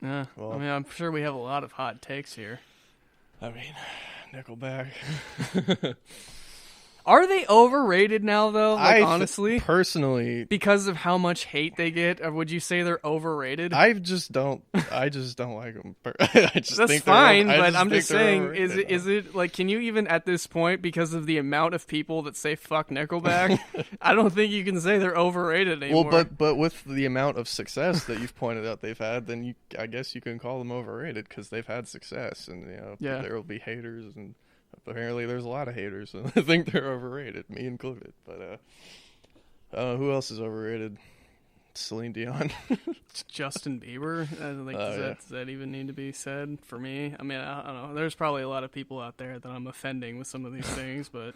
Speaker 1: Yeah. Well, I mean, I'm sure we have a lot of hot takes here.
Speaker 2: I mean, Nickelback.
Speaker 1: Are they overrated now, though? Like, honestly?
Speaker 2: Personally.
Speaker 1: Because of how much hate they get? Or would you say they're overrated?
Speaker 2: I just don't like them.
Speaker 1: That's fine, but I'm just saying, is it, like, can you even at this point, because of the amount of people that say fuck Nickelback, I don't think you can say they're overrated anymore.
Speaker 2: Well, but with the amount of success that you've pointed out they've had, then I guess you can call them overrated because they've had success, and, there will be haters, and apparently there's a lot of haters, and I think they're overrated, me included. But who else is overrated? Celine Dion.
Speaker 1: Justin Bieber. Does that even need to be said for me? I mean, I don't know. There's probably a lot of people out there that I'm offending with some of these things, but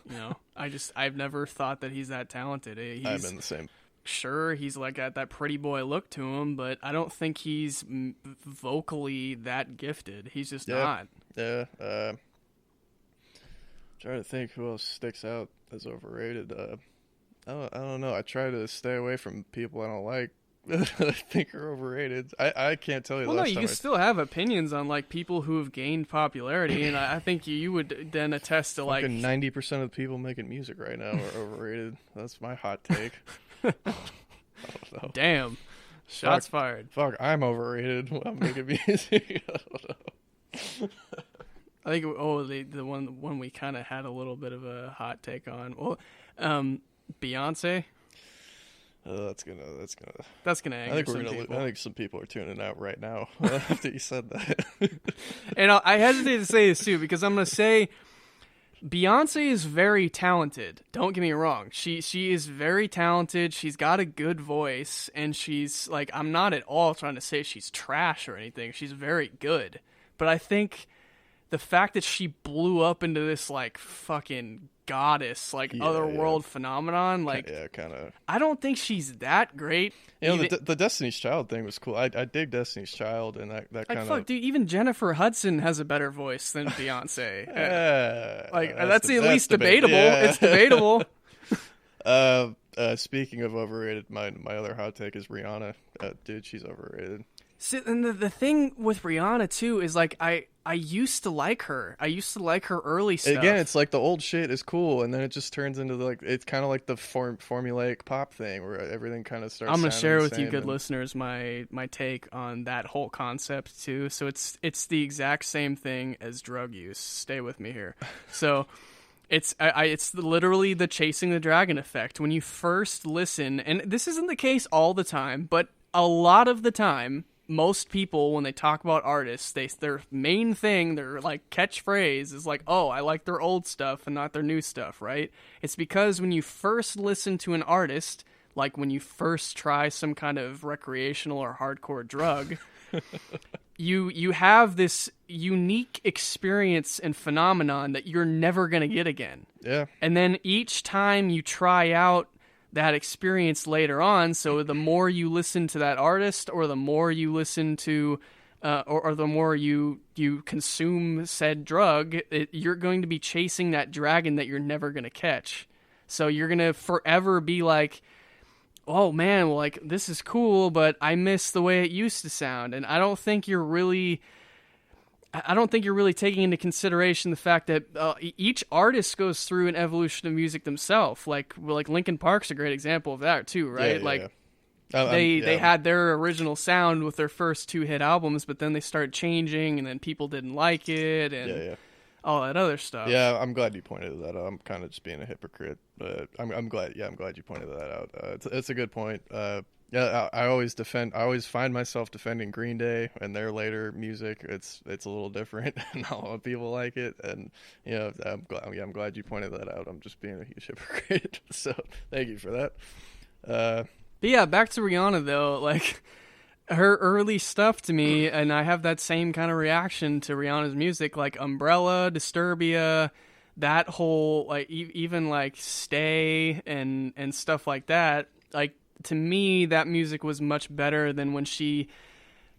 Speaker 1: I've never thought that he's that talented.
Speaker 2: I've been the same.
Speaker 1: Sure, he's like got that pretty boy look to him, but I don't think he's vocally that gifted. He's just not.
Speaker 2: Yeah. Trying to think who else sticks out as overrated. I don't know. I try to stay away from people I don't like that I think are overrated. I can't tell you.
Speaker 1: Well, no, you can still have opinions on like people who have gained popularity, and I think you would then attest to like
Speaker 2: 90% of the people making music right now are overrated. That's my hot take. I don't know.
Speaker 1: Damn, shots fired.
Speaker 2: Fuck, I'm overrated when I'm making music. I don't know.
Speaker 1: I think the one we kind of had a little bit of a hot take on. Well, Beyonce.
Speaker 2: That's gonna.
Speaker 1: Anger people.
Speaker 2: I think some people are tuning out right now after you said that.
Speaker 1: And I hesitate to say this too because I'm gonna say Beyonce is very talented. Don't get me wrong. She is very talented. She's got a good voice, and she's like, I'm not at all trying to say she's trash or anything. She's very good. But I think the fact that she blew up into this like fucking goddess, like otherworld phenomenon, like
Speaker 2: kind of.
Speaker 1: I don't think she's that great.
Speaker 2: You know, the Destiny's Child thing was cool. I dig Destiny's Child, and that kind of.
Speaker 1: Fuck, dude, even Jennifer Hudson has a better voice than Beyonce. That's at least debatable.
Speaker 2: Yeah.
Speaker 1: It's debatable.
Speaker 2: Speaking of overrated, my other hot take is Rihanna. Dude, she's overrated.
Speaker 1: See, and the thing with Rihanna too is like I used to like her. I used to like her early stuff.
Speaker 2: Again, it's like the old shit is cool, and then it just turns into like it's kind of like the formulaic pop thing where everything kind of starts.
Speaker 1: I'm gonna share with you, good listeners, my take on that whole concept too. So it's the exact same thing as drug use. Stay with me here. So. It's literally the chasing the dragon effect. When you first listen, and this isn't the case all the time, but a lot of the time, most people, when they talk about artists, their main thing, their like catchphrase is like, oh, I like their old stuff and not their new stuff, right? It's because when you first listen to an artist, like when you first try some kind of recreational or hardcore drug, you have this unique experience and phenomenon that you're never going to get again.
Speaker 2: Yeah.
Speaker 1: And then each time you try out that experience later on, so the more you listen to that artist or the more you listen to or the more you consume said drug, you're going to be chasing that dragon that you're never going to catch. So you're going to forever be like, oh man, well, like this is cool, but I miss the way it used to sound. And I don't think you're really taking into consideration the fact that each artist goes through an evolution of music themselves. Like Linkin Park's a great example of that too, right? They had their original sound with their first 2 hit albums, but then they started changing, and then people didn't like it, and all that other stuff.
Speaker 2: Yeah, I'm glad you pointed that out. I'm kind of just being a hypocrite, but I'm glad you pointed that out. It's a good point. I always find myself defending Green Day and their later music. It's a little different, and not a lot of people like it. And I'm glad you pointed that out. I'm just being a huge hypocrite. So thank you for that.
Speaker 1: But yeah, back to Rihanna though. Like her early stuff to me, and I have that same kind of reaction to Rihanna's music, like Umbrella, Disturbia, that whole like even like Stay and stuff like that. Like, to me, that music was much better than when she,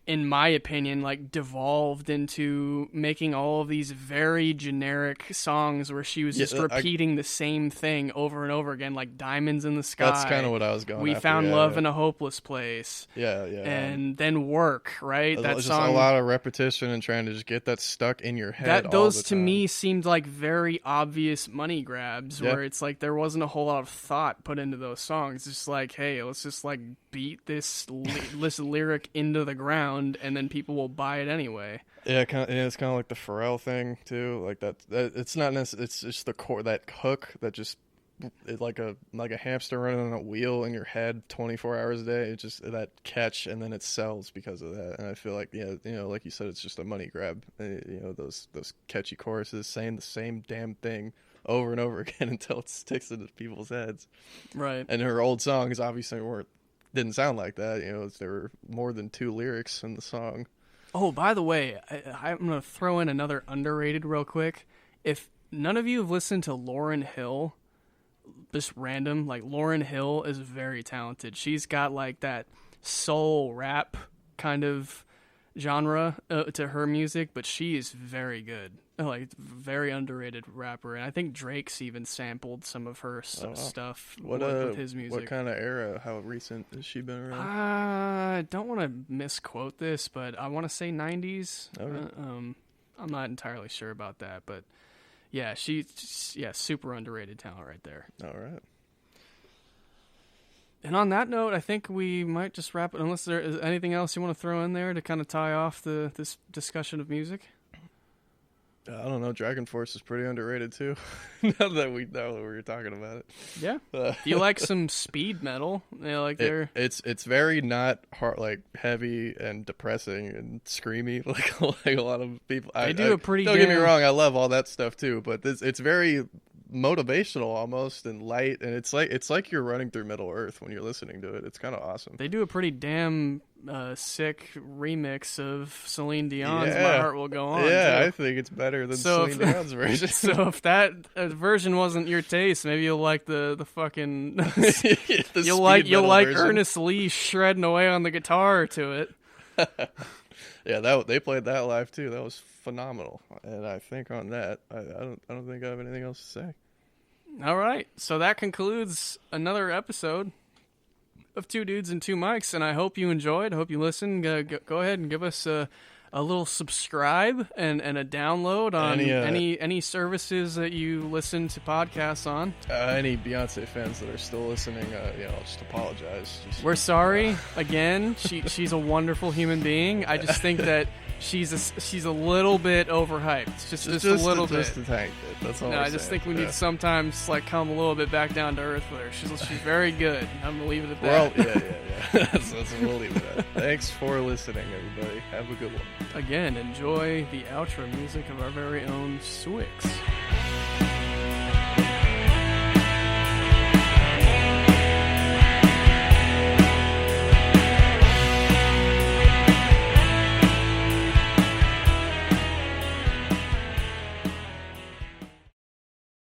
Speaker 1: in my opinion, like devolved into making all of these very generic songs where she was just repeating the same thing over and over again, like Diamonds in the Sky.
Speaker 2: That's kind of what I was going
Speaker 1: We
Speaker 2: after.
Speaker 1: Found Love in a Hopeless Place.
Speaker 2: Yeah.
Speaker 1: And then Work, right?
Speaker 2: That just song, a lot of repetition and trying to just get that stuck in your head.
Speaker 1: Those to me seemed like very obvious money grabs where it's like there wasn't a whole lot of thought put into those songs. It's just like, hey, let's just like beat this lyric into the ground, and then people will buy it anyway.
Speaker 2: Yeah, it's kind of like the Pharrell thing too. Like that it's not necessarily. It's just the core, that hook that just it's like a hamster running on a wheel in your head 24 hours a day. It's just that catch, and then it sells because of that. And I feel like like you said, it's just a money grab. Those catchy choruses saying the same damn thing over and over again until it sticks into people's heads.
Speaker 1: Right.
Speaker 2: And her old songs obviously didn't sound like that. There were more than 2 lyrics in the song.
Speaker 1: Oh, by the way, I'm going to throw in another underrated real quick. If none of you have listened to Lauryn Hill, just random, like Lauryn Hill is very talented. She's got like that soul rap kind of genre to her music, but she is very good. Like, very underrated rapper, and I think Drake's even sampled some of her stuff with his music.
Speaker 2: What kind of era? How recent has she been around?
Speaker 1: I don't want to misquote this, but I want to say 90s.
Speaker 2: Okay.
Speaker 1: I'm not entirely sure about that, but yeah, she's super underrated talent right there.
Speaker 2: All right.
Speaker 1: And on that note, I think we might just wrap it, unless there is anything else you want to throw in there to kind of tie off this discussion of music.
Speaker 2: I don't know. Dragon Force is pretty underrated too. now that we were talking about it.
Speaker 1: Yeah. Do you like some speed metal? Like
Speaker 2: it's very not hard, like heavy and depressing and screamy like a lot of people.
Speaker 1: They do a pretty.
Speaker 2: Don't get me wrong. I love all that stuff too, but it's very motivational almost and light, and it's like you're running through Middle Earth when you're listening to it. It's kind of awesome.
Speaker 1: They do a pretty damn sick remix of Celine Dion's "My Heart Will Go On."
Speaker 2: Yeah,
Speaker 1: too.
Speaker 2: I think it's better than Celine Dion's version.
Speaker 1: So if that version wasn't your taste, maybe you'll like the fucking you'll like
Speaker 2: version.
Speaker 1: Ernest Lee shredding away on the guitar to it.
Speaker 2: Yeah, they played that live too. That was phenomenal. And I think on that, I don't think I have anything else to say.
Speaker 1: All right, so that concludes another episode of Two Dudes and Two Mics, and I hope you enjoyed. I hope you listened. Go ahead and give us a little subscribe and a download on any services that you listen to podcasts on.
Speaker 2: Any Beyonce fans that are still listening, I'll just apologize.
Speaker 1: We're sorry again. She's a wonderful human being. I just think that she's a little bit overhyped. Just a little bit.
Speaker 2: Just a tank bit. That's all.
Speaker 1: No, I just think we need to sometimes come a little bit back down to earth with her. She's very good. I'm gonna leave it at that.
Speaker 2: Well, yeah. That's what we'll leave it at. Thanks for listening, everybody. Have a good one.
Speaker 1: Again, enjoy the outro music of our very own Swix.